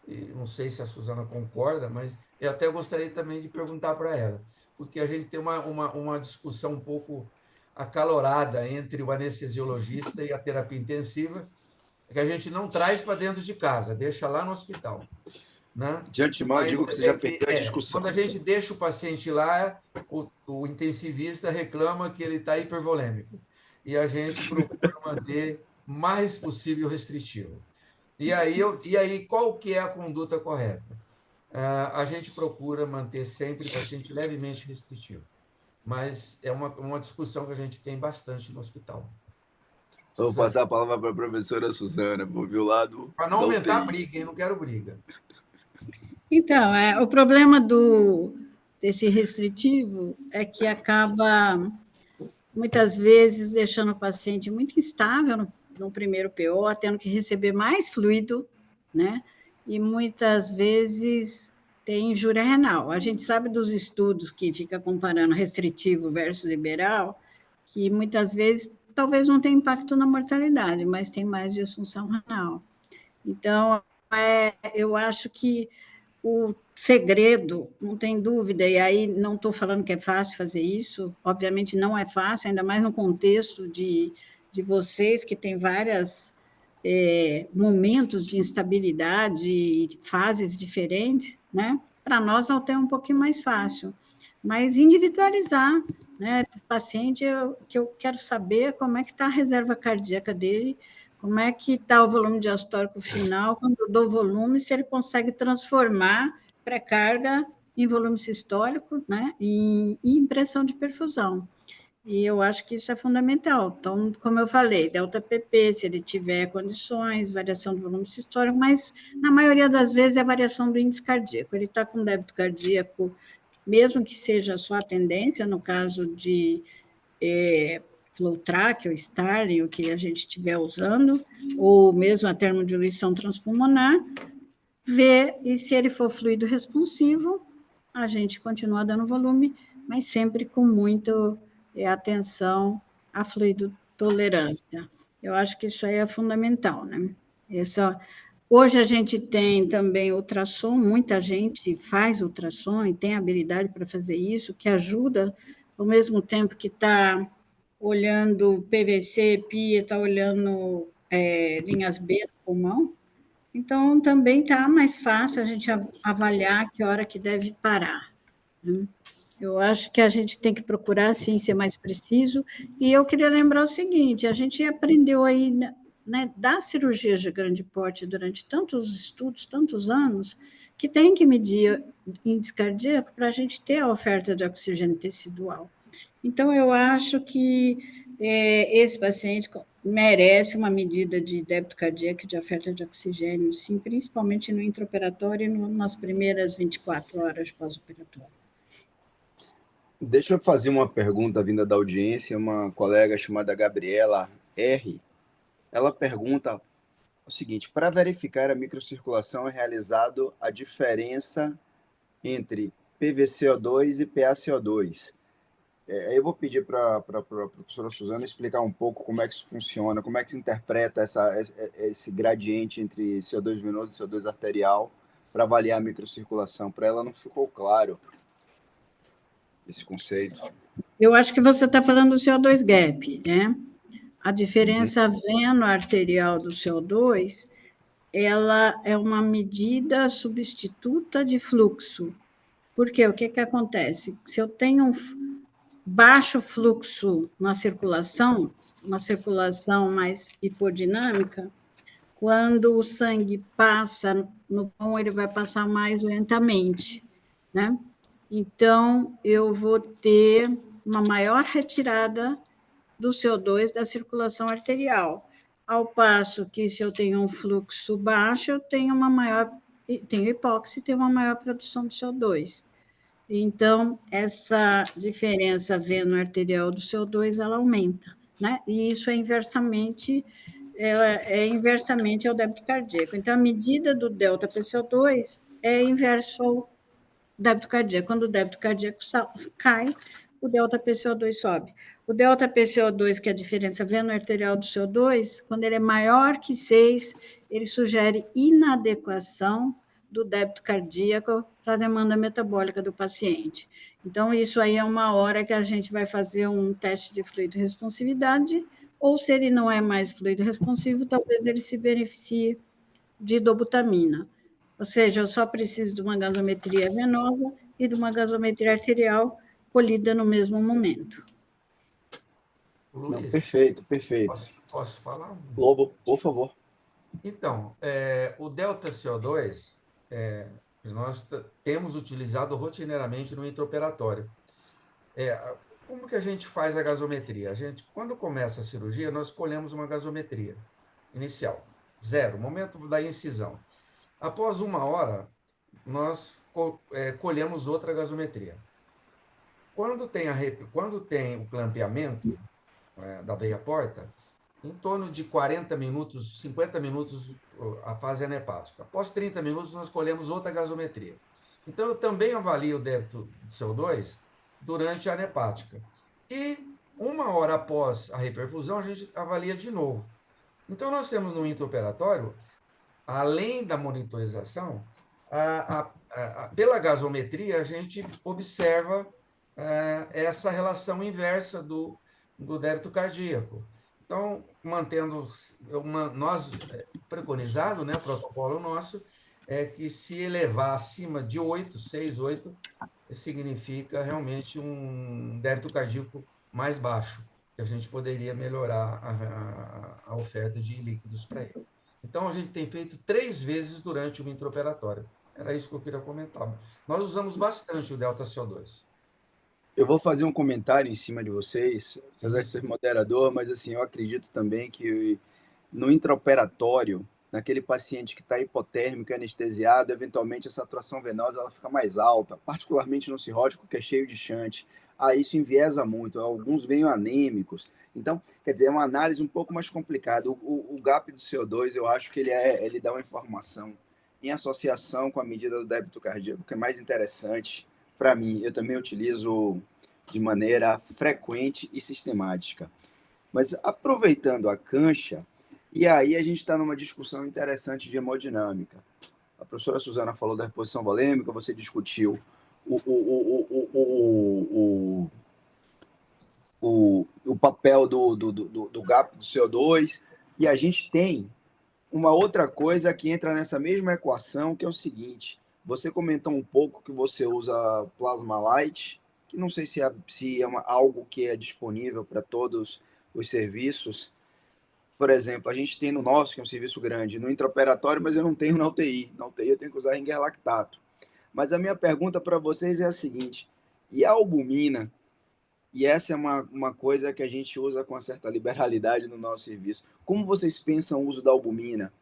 E não sei se a Suzana concorda, mas eu até gostaria também de perguntar para ela, porque a gente tem uma discussão um pouco acalorada entre o anestesiologista e a terapia intensiva, que a gente não traz para dentro de casa, deixa lá no hospital. Né? De antemão, eu Mas digo que você já perdeu a discussão. quando a gente deixa o paciente lá, o intensivista reclama que ele está hipervolêmico. E a gente procura manter o mais possível restritivo. E aí, qual que é a conduta correta? A gente procura manter sempre o paciente levemente restritivo. Mas é uma discussão que a gente tem bastante no hospital. Eu vou passar a palavra para a professora Suzana, para ouvir o lado para não da aumentar a UTI. briga, hein? Não quero briga. Então, o problema desse restritivo é que acaba, muitas vezes, deixando o paciente muito instável no primeiro PO, tendo que receber mais fluido, né? E muitas vezes tem injúria renal. A gente sabe dos estudos que fica comparando restritivo versus liberal, que muitas vezes talvez não tenha impacto na mortalidade, mas tem mais disfunção renal. Então, eu acho que o segredo, não tem dúvida, e aí não estou falando que é fácil fazer isso, obviamente não é fácil, ainda mais no contexto de vocês, que tem vários momentos de instabilidade, fases diferentes, né? Para nós até é um pouquinho mais fácil, mas individualizar, né? O paciente, que eu quero saber como é que está a reserva cardíaca dele, como é que está o volume diastólico final, quando eu dou volume, se ele consegue transformar pré-carga em volume sistólico, né, e impressão de perfusão. E eu acho que isso é fundamental. Então, como eu falei, delta PP, se ele tiver condições, variação do volume sistólico, mas na maioria das vezes é variação do índice cardíaco. Ele está com débito cardíaco, mesmo que seja só a tendência, no caso de FlowTrack ou Starling, o que a gente estiver usando, ou mesmo a termodiluição transpulmonar, ver, e se ele for fluido responsivo, a gente continua dando volume, mas sempre com muita atenção à fluido tolerância. Eu acho que isso aí é fundamental, né? Hoje a gente tem também ultrassom, muita gente faz ultrassom e tem habilidade para fazer isso, que ajuda, ao mesmo tempo que está olhando PVC, PIA, está olhando linhas B do pulmão. Então, também está mais fácil a gente avaliar que hora que deve parar. Né? Eu acho que a gente tem que procurar, sim, ser mais preciso. E eu queria lembrar o seguinte, a gente aprendeu aí, né, das cirurgias de grande porte durante tantos estudos, tantos anos, que tem que medir índice cardíaco para a gente ter a oferta de oxigênio tecidual. Então, eu acho que esse paciente merece uma medida de débito cardíaco, de oferta de oxigênio, sim, principalmente no intraoperatório e nas primeiras 24 horas pós-operatório. Deixa eu fazer uma pergunta vinda da audiência. Uma colega chamada Gabriela R. Ela pergunta o seguinte: para verificar a microcirculação é realizado a diferença entre PVCO2 e PaCO2. Eu vou pedir para a professora Suzana explicar um pouco como é que isso funciona, como é que se interpreta esse gradiente entre CO2 venoso e CO2 arterial para avaliar a microcirculação. Para ela não ficou claro esse conceito. Eu acho que você está falando do CO2 gap, né? A diferença veno-arterial do CO2, ela é uma medida substituta de fluxo. Por quê? O que acontece? Se eu tenho um baixo fluxo na circulação, uma circulação mais hipodinâmica, quando o sangue passa no pulmão, ele vai passar mais lentamente, né? Então, eu vou ter uma maior retirada do CO2 da circulação arterial. Ao passo que, se eu tenho um fluxo baixo, eu tenho tenho hipóxia e tenho uma maior produção de CO2. Então, essa diferença veno-arterial do CO2, ela aumenta, né? E isso é inversamente ao débito cardíaco. Então, a medida do delta PCO2 é inverso ao débito cardíaco. Quando o débito cardíaco cai, o delta PCO2 sobe. O delta PCO2, que é a diferença veno-arterial do CO2, quando ele é maior que 6, ele sugere inadequação do débito cardíaco para a demanda metabólica do paciente. Então, isso aí é uma hora que a gente vai fazer um teste de fluido responsividade, ou se ele não é mais fluido responsivo, talvez ele se beneficie de dobutamina. Ou seja, eu só preciso de uma gasometria venosa e de uma gasometria arterial colhida no mesmo momento. Luiz, não, perfeito. Posso falar? Lobo, por favor. Então, o delta CO2, nós temos utilizado rotineiramente no intraoperatório. Como que a gente faz a gasometria? Quando começa a cirurgia, nós escolhemos uma gasometria inicial, 0, momento da incisão. Após 1 hora, nós colhemos outra gasometria. Quando tem o clampeamento da veia-porta, em torno de 40 minutos, 50 minutos, a fase anepática. Após 30 minutos, nós colhemos outra gasometria. Então, eu também avalio o débito de CO2 durante a anepática. E 1 hora após a reperfusão, a gente avalia de novo. Então, nós temos no intraoperatório, além da monitorização, pela gasometria, a gente observa essa relação inversa do débito cardíaco. Então, nós preconizado, né, protocolo nosso, é que se elevar acima de 8, 6, 8, significa realmente um débito cardíaco mais baixo, que a gente poderia melhorar a oferta de líquidos para ele. Então, a gente tem feito 3 vezes durante o intraoperatório. Era isso que eu queria comentar. Nós usamos bastante o delta CO2. Eu vou fazer um comentário em cima de vocês, apesar de ser moderador, mas assim, eu acredito também que no intraoperatório, naquele paciente que está hipotérmico e anestesiado, eventualmente a saturação venosa ela fica mais alta, particularmente no cirrótico, que é cheio de shunt. Isso enviesa muito, alguns vêm anêmicos. Então, quer dizer, é uma análise um pouco mais complicada. O gap do CO2, eu acho que ele dá uma informação em associação com a medida do débito cardíaco, que é mais interessante para mim. Eu também utilizo de maneira frequente e sistemática. Mas aproveitando a cancha, e aí a gente está numa discussão interessante de hemodinâmica. A professora Suzana falou da reposição volêmica, você discutiu o papel do gap do CO2, e a gente tem uma outra coisa que entra nessa mesma equação, que é o seguinte: você comentou um pouco que você usa Plasma Light, que não sei se é algo que é disponível para todos os serviços. Por exemplo, a gente tem no nosso, que é um serviço grande, no intraoperatório, mas eu não tenho na UTI. Na UTI eu tenho que usar Ringer lactato. Mas a minha pergunta para vocês é a seguinte: e a albumina? E essa é uma coisa que a gente usa com uma certa liberalidade no nosso serviço. Como vocês pensam o uso da albumina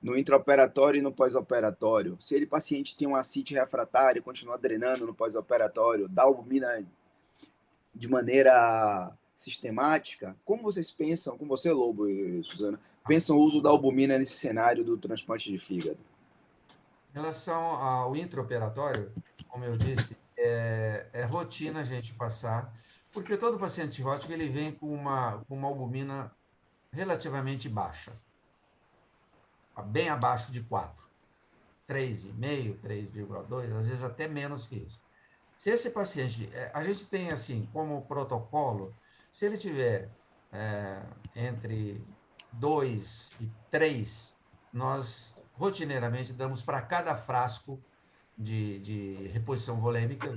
no intraoperatório e no pós-operatório? Se ele paciente tem um ascite refratário e continua drenando no pós-operatório, dá albumina de maneira sistemática? Como vocês pensam, com você, Lobo e Suzana, pensam o uso da albumina nesse cenário do transplante de fígado? Em relação ao intraoperatório, como eu disse, é rotina a gente passar, porque todo paciente cirrótico ele vem com uma albumina relativamente baixa, bem abaixo de 4, 3,5, 3,2, às vezes até menos que isso. Se esse paciente, a gente tem assim, como protocolo, se ele tiver entre 2 e 3, nós rotineiramente damos para cada frasco de reposição volêmica,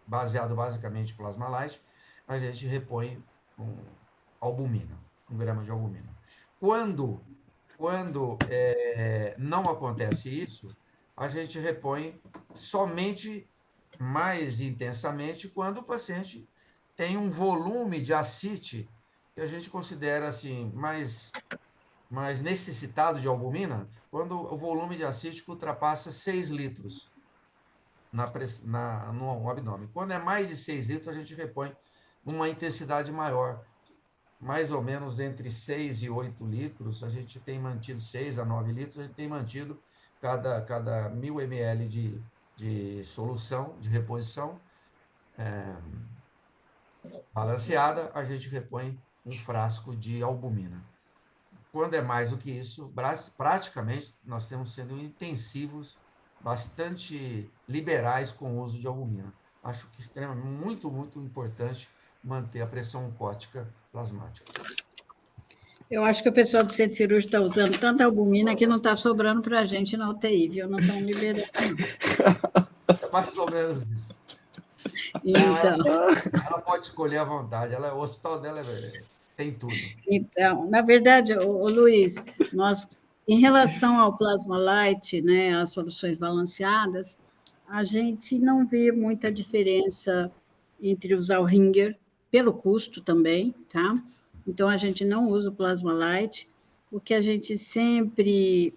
baseado basicamente em plasma light, a gente repõe albumina, 1 grama de albumina. Quando não acontece isso, a gente repõe somente mais intensamente quando o paciente tem um volume de ascite que a gente considera assim mais necessitado de albumina, quando o volume de ascite ultrapassa 6 litros no abdômen. Quando é mais de 6 litros, a gente repõe uma intensidade maior, mais ou menos entre 6 e 8 litros, a gente tem mantido 6 a 9 litros, a gente tem mantido cada 1.000 ml de solução, de reposição balanceada, a gente repõe um frasco de albumina. Quando é mais do que isso, praticamente nós temos sendo intensivos, bastante liberais com o uso de albumina. Acho que muito, muito importante manter a pressão oncótica plasmática. Eu acho que o pessoal do centro cirúrgico está usando tanta albumina que não está sobrando para a gente na UTI, viu? Não estão liberando. É mais ou menos isso. Então, Ela pode escolher à vontade. O hospital dela tem tudo. Então, na verdade, ô Luiz, nós, em relação ao plasma light, né, as soluções balanceadas, a gente não vê muita diferença entre usar o Ringer, pelo custo também, tá? Então, a gente não usa o plasma light. O que a gente sempre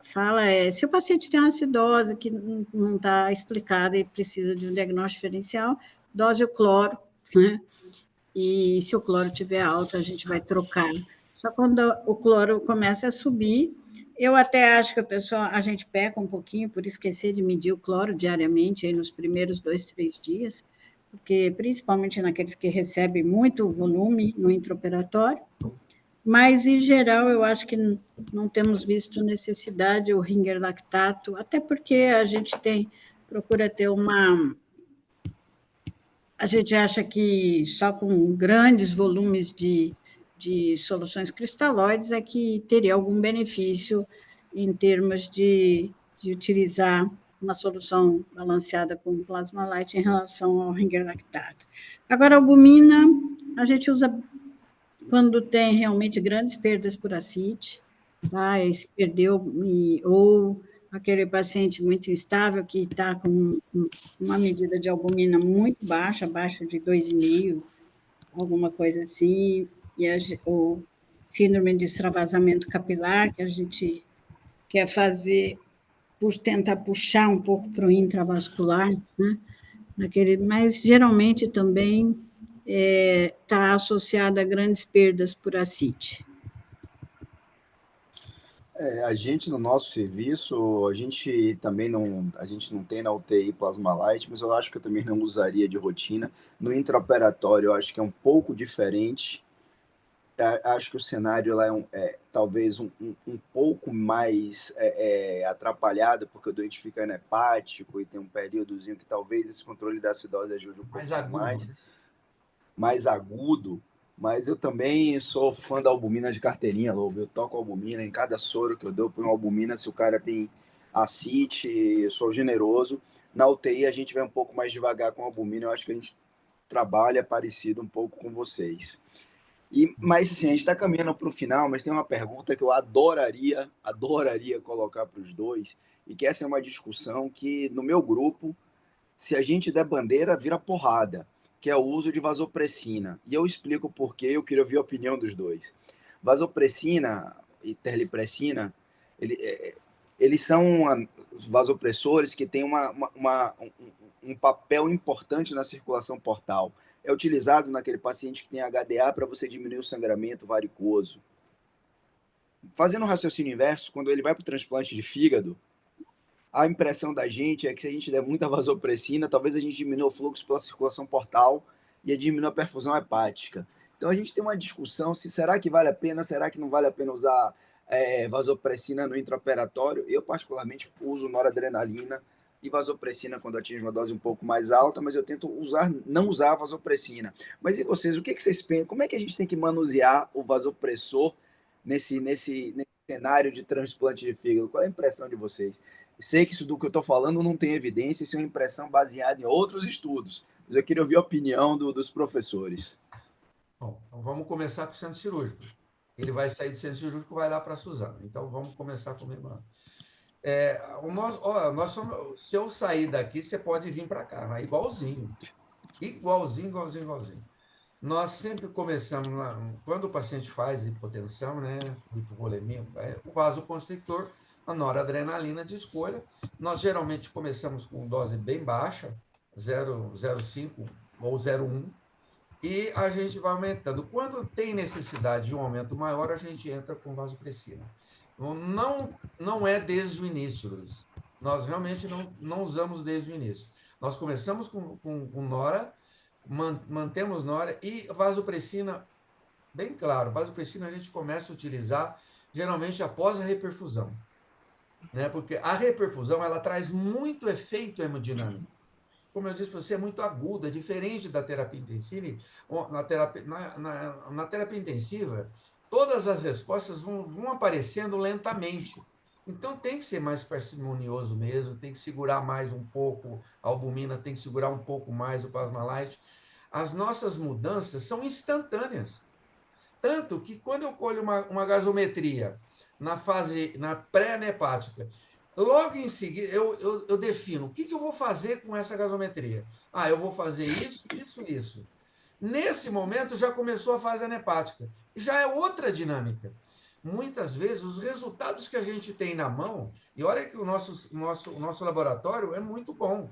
fala é, se o paciente tem uma acidose que não está explicada e precisa de um diagnóstico diferencial, dose o cloro, né? E se o cloro estiver alto, a gente vai trocar. Só quando o cloro começa a subir, eu até acho que a gente peca um pouquinho por esquecer de medir o cloro diariamente, aí nos primeiros 2, 3 dias, porque principalmente naqueles que recebem muito volume no intraoperatório, mas, em geral, eu acho que não temos visto necessidade, o Ringer lactato, até porque a gente procura ter a gente acha que só com grandes volumes de soluções cristalóides é que teria algum benefício em termos de utilizar uma solução balanceada com plasma light em relação ao Ringer lactato. Agora, a albumina, a gente usa quando tem realmente grandes perdas por ascite, tá? Se perdeu, ou aquele paciente muito instável que está com uma medida de albumina muito baixa, abaixo de 2,5, alguma coisa assim, ou síndrome de extravasamento capilar, que a gente quer fazer por tentar puxar um pouco para o intravascular, né? Mas geralmente também está associada a grandes perdas por ascite. A gente no nosso serviço, a gente não tem na UTI plasma light, mas eu acho que eu também não usaria de rotina. No intraoperatório, eu acho que é um pouco diferente. Acho que o cenário lá talvez um pouco mais atrapalhado, porque o doente fica hepático e tem um períodozinho que talvez esse controle da acidose ajude um pouco mais agudo. Mas eu também sou fã da albumina de carteirinha, Lobo. Eu toco albumina em cada soro que eu dou, põe albumina. Se o cara tem ascite, eu sou generoso. Na UTI a gente vai um pouco mais devagar com albumina. Eu acho que a gente trabalha parecido um pouco com vocês. Mas assim, a gente está caminhando para o final, mas tem uma pergunta que eu adoraria colocar para os dois, e que essa é uma discussão que no meu grupo, se a gente der bandeira, vira porrada, que é o uso de vasopressina. E eu explico por quê, eu queria ouvir a opinião dos dois. Vasopressina e terlipressina, eles são vasopressores que têm um papel importante na circulação portal. É utilizado naquele paciente que tem HDA para você diminuir o sangramento varicoso. Fazendo um raciocínio inverso, quando ele vai para o transplante de fígado, a impressão da gente é que se a gente der muita vasopressina, talvez a gente diminua o fluxo pela circulação portal e diminua a perfusão hepática. Então a gente tem uma discussão se será que vale a pena, será que não vale a pena usar vasopressina no intraoperatório. Eu particularmente uso noradrenalina e vasopressina quando atinge uma dose um pouco mais alta, mas eu tento não usar a vasopressina. Mas e vocês, o que vocês pensam? Como é que a gente tem que manusear o vasopressor nesse cenário de transplante de fígado? Qual é a impressão de vocês? Sei que isso do que eu estou falando não tem evidência, isso é uma impressão baseada em outros estudos, mas eu queria ouvir a opinião dos professores. Bom, então vamos começar com o centro cirúrgico. Ele vai sair do centro cirúrgico e vai lá para a Suzana. Então, vamos começar comigo lá. Se eu sair daqui, você pode vir para cá, mas igualzinho. Igualzinho. Nós sempre começamos, quando o paciente faz hipotensão, né, hipovolemia, o vasoconstrictor, a noradrenalina de escolha. Nós geralmente começamos com dose bem baixa, 0,05 ou 0,1, e a gente vai aumentando. Quando tem necessidade de um aumento maior, a gente entra com vasopressina. Não é desde o início, Luiz. Nós realmente não usamos desde o início. Nós começamos com nora, mantemos nora e vasopressina, bem claro, vasopressina a gente começa a utilizar geralmente após a reperfusão, né? Porque a reperfusão ela traz muito efeito hemodinâmico. Como eu disse para você, é muito aguda, diferente da terapia intensiva. Na terapia intensiva, todas as respostas vão aparecendo lentamente. Então, tem que ser mais parcimonioso mesmo, tem que segurar mais um pouco a albumina, tem que segurar um pouco mais o plasma-light. As nossas mudanças são instantâneas. Tanto que, quando eu colho uma gasometria na pré-anepática, logo em seguida, eu defino o que eu vou fazer com essa gasometria. Eu vou fazer isso. Nesse momento, já começou a fase anepática. Já é outra dinâmica. Muitas vezes, os resultados que a gente tem na mão, e olha que o nosso laboratório é muito bom.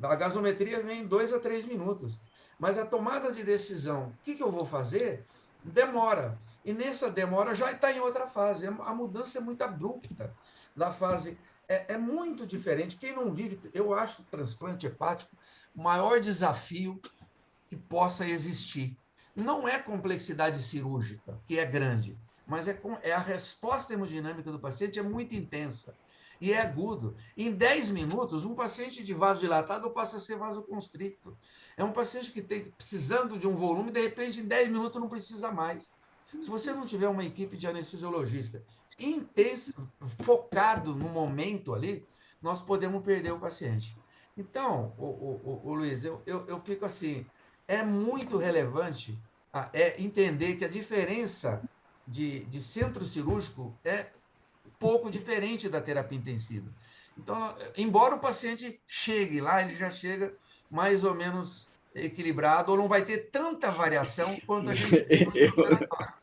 A gasometria vem em 2 a 3 minutos. Mas a tomada de decisão, o que eu vou fazer, demora. E nessa demora já está em outra fase. A mudança é muito abrupta da fase. É muito diferente. Quem não vive, eu acho o transplante hepático o maior desafio que possa existir. Não é complexidade cirúrgica, que é grande, mas a resposta hemodinâmica do paciente é muito intensa e é agudo. Em 10 minutos, um paciente de vasodilatado passa a ser vasoconstricto. É um paciente que tem precisando de um volume, de repente, em 10 minutos não precisa mais. Se você não tiver uma equipe de anestesiologista focado no momento ali, nós podemos perder o paciente. Então, o Luiz, eu fico assim, é muito relevante entender que a diferença de centro cirúrgico é um pouco diferente da terapia intensiva. Então, embora o paciente chegue lá, ele já chega mais ou menos equilibrado, ou não vai ter tanta variação quanto a gente tem no intraoperatório.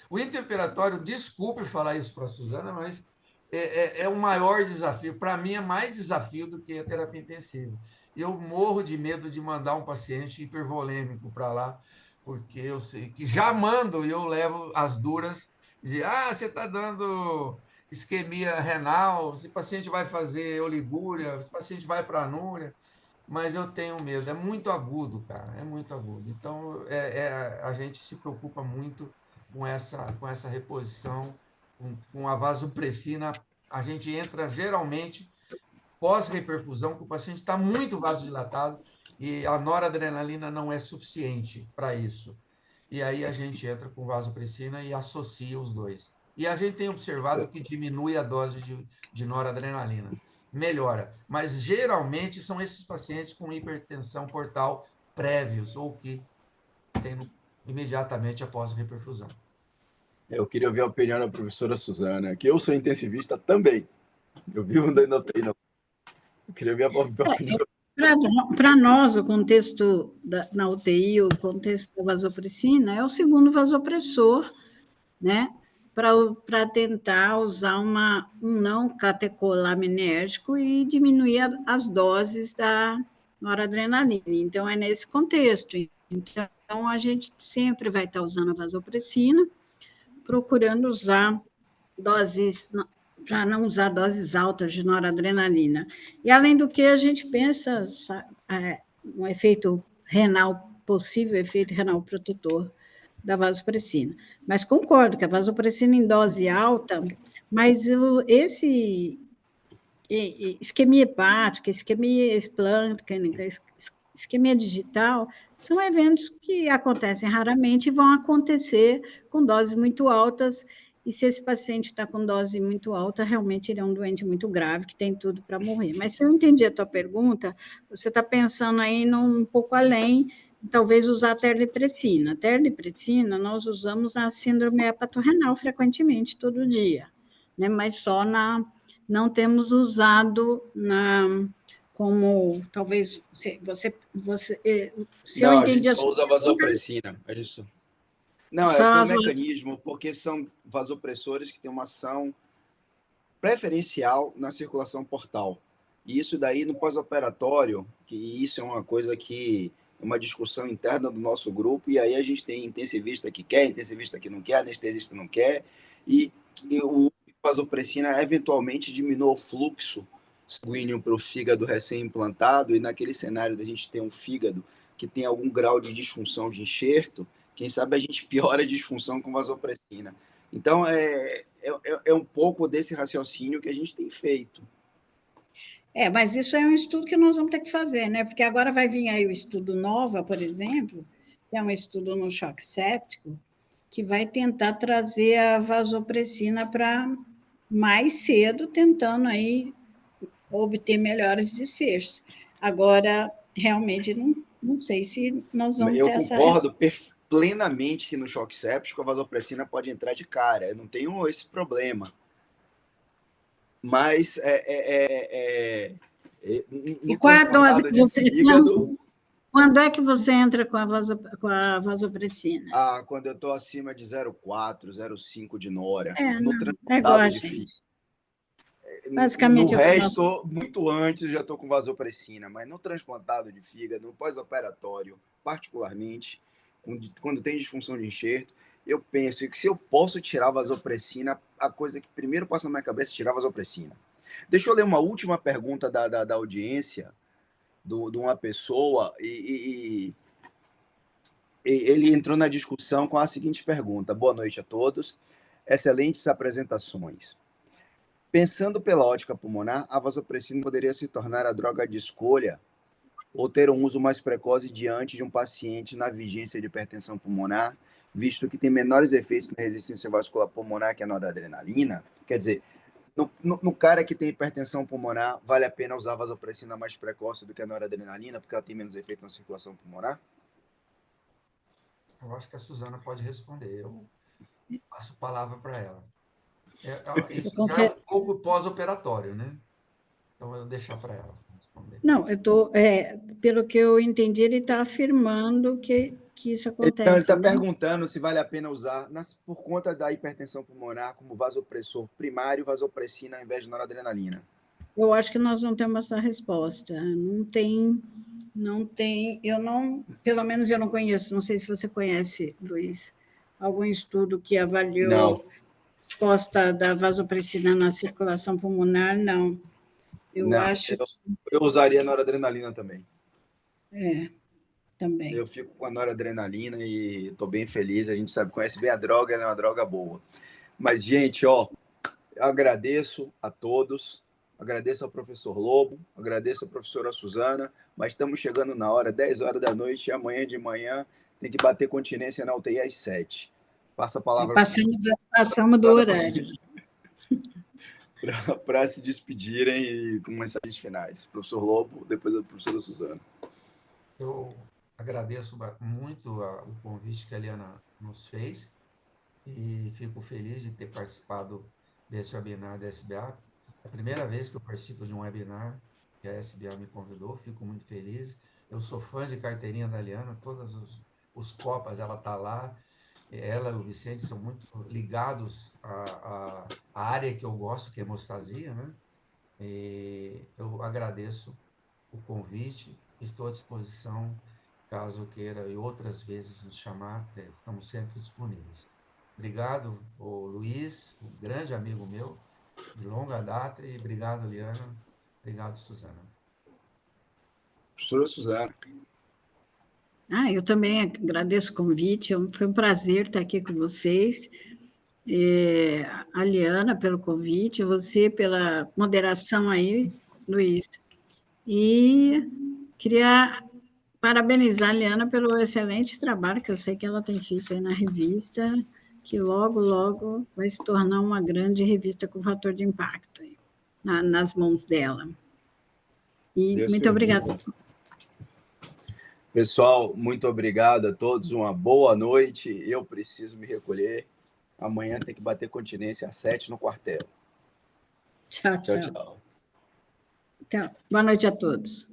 O intraoperatório, desculpe falar isso para a Suzana, mas é o maior desafio. Para mim, é mais desafio do que a terapia intensiva. Eu morro de medo de mandar um paciente hipervolêmico para lá, porque eu sei que já mando e eu levo as duras de você está dando isquemia renal, esse paciente vai fazer oligúria, esse paciente vai para anúria, mas eu tenho medo, é muito agudo, cara, é muito agudo. Então, a gente se preocupa muito com essa reposição, com a vasopressina. A gente entra geralmente pós-reperfusão, que o paciente está muito vasodilatado e a noradrenalina não é suficiente para isso. E aí a gente entra com vasopressina e associa os dois. E a gente tem observado que diminui a dose de noradrenalina. Melhora. Mas geralmente são esses pacientes com hipertensão portal prévios ou que tem imediatamente após a reperfusão. Eu queria ouvir a opinião da professora Suzana, que eu sou intensivista também. Eu vivo na UTI, não. Eu queria ver a opinião. Para nós, o contexto na UTI, o contexto da vasopressina é o segundo vasopressor, né? Para tentar usar um não catecolaminérgico e diminuir as doses da noradrenalina. Então, é nesse contexto. Então, a gente sempre vai estar usando a vasopressina, procurando usar doses para não usar doses altas de noradrenalina. E, além do que, a gente pensa um efeito renal, possível efeito renal protetor da vasopressina. Mas concordo que a vasopressina em dose alta, mas esse isquemia hepática, isquemia esplâncnica, isquemia digital, são eventos que acontecem raramente e vão acontecer com doses muito altas, e se esse paciente está com dose muito alta, realmente ele é um doente muito grave, que tem tudo para morrer. Mas se eu entendi a tua pergunta, você está pensando aí um pouco além, talvez usar a terlipressina. A terlipressina nós usamos na síndrome hepatorrenal frequentemente, todo dia, né? Mas só não temos usado como talvez se eu Não, a entendi gente a só sua usa pergunta, vasopressina. É isso. Não, tem só um mecanismo, porque são vasopressores que têm uma ação preferencial na circulação portal. E isso daí no pós-operatório, que isso é uma coisa que é uma discussão interna do nosso grupo, e aí a gente tem intensivista que quer, intensivista que não quer, anestesista não quer, e o vasopressina eventualmente diminui o fluxo sanguíneo para o fígado recém-implantado, e naquele cenário da gente ter um fígado que tem algum grau de disfunção de enxerto, quem sabe a gente piora a disfunção com vasopressina. Então, é um pouco desse raciocínio que a gente tem feito. Mas isso é um estudo que nós vamos ter que fazer, né? Porque agora vai vir aí o estudo NOVA, por exemplo, que é um estudo no choque séptico, que vai tentar trazer a vasopressina para mais cedo, tentando aí obter melhores desfechos. Agora, realmente, não sei se nós vamos ter Eu essa concordo resposta. plenamente que no choque séptico a vasopressina pode entrar de cara. Eu não tenho esse problema. Mas E no qual é a dose transplantado que de você... fígado, Quando é que você entra com a vasopressina? quando eu estou acima de 0,4, 0,5 de nora, no Não, é igual transplantado a de fígado. gente. No Basicamente é o que nós... resto, muito antes já estou com vasopressina, mas no transplantado de fígado, no pós-operatório, particularmente, quando tem disfunção de enxerto, eu penso que se eu posso tirar a vasopressina, a coisa que primeiro passa na minha cabeça é tirar a vasopressina. Deixa eu ler uma última pergunta da audiência, de uma pessoa, ele entrou na discussão com a seguinte pergunta: boa noite a todos, excelentes apresentações. Pensando pela ótica pulmonar, a vasopressina poderia se tornar a droga de escolha ou ter um uso mais precoce diante de um paciente na vigência de hipertensão pulmonar, visto que tem menores efeitos na resistência vascular pulmonar que a noradrenalina? Quer dizer, no cara que tem hipertensão pulmonar, vale a pena usar a vasopressina mais precoce do que a noradrenalina, porque ela tem menos efeito na circulação pulmonar? Eu acho que a Suzana pode responder. Eu passo a palavra para ela. Eu Isso já é confesso... um pouco pós-operatório, né? Então, eu vou deixar para ela responder. Não, pelo que eu entendi, ele está afirmando que isso Então, ele acontece, está né? perguntando se vale a pena usar, por conta da hipertensão pulmonar, como vasopressor primário, vasopressina ao invés de noradrenalina. Eu acho que nós não temos essa resposta. Não tem, pelo menos eu não conheço, não sei se você conhece, Luiz, algum estudo que Não, avaliou a resposta da vasopressina na circulação pulmonar, não. Eu não. acho Eu usaria noradrenalina também. também. Eu fico com a noradrenalina e estou bem feliz. A gente sabe, conhece bem a droga, ela é uma droga boa. Mas, gente, eu agradeço a todos, agradeço ao professor Lobo, agradeço à professora Suzana, mas estamos chegando na hora, 10 horas da noite, e amanhã de manhã tem que bater continência na UTI às 7. Passa a palavra Passamos do horário. para se despedirem e com mensagens finais. Professor Lobo, depois a professora Suzana. Eu agradeço muito o convite que a Eliana nos fez e fico feliz de ter participado desse webinar da SBA. É a primeira vez que eu participo de um webinar que a SBA me convidou, fico muito feliz. Eu sou fã de carteirinha da Eliana, todos os copas ela está lá. Ela e o Vicente são muito ligados à área que eu gosto, que é hemostasia, né? E eu agradeço o convite, estou à disposição, caso queira e outras vezes nos chamar, estamos sempre disponíveis. Obrigado, o Luiz, um grande amigo meu, de longa data, e obrigado, Liana. Obrigado, Suzana. Professora Suzana. Eu também agradeço o convite, foi um prazer estar aqui com vocês. A Liana pelo convite, você pela moderação aí, Luiz. E queria parabenizar a Liana pelo excelente trabalho que eu sei que ela tem feito aí na revista, que logo, logo vai se tornar uma grande revista com fator de impacto aí, nas mãos dela. E Deus muito permita. obrigada. Pessoal, muito obrigado a todos. Uma boa noite. Eu preciso me recolher. Amanhã tem que bater continência às 7 no quartel. Tchau, Tchau, tchau. tchau. Então, boa noite a todos.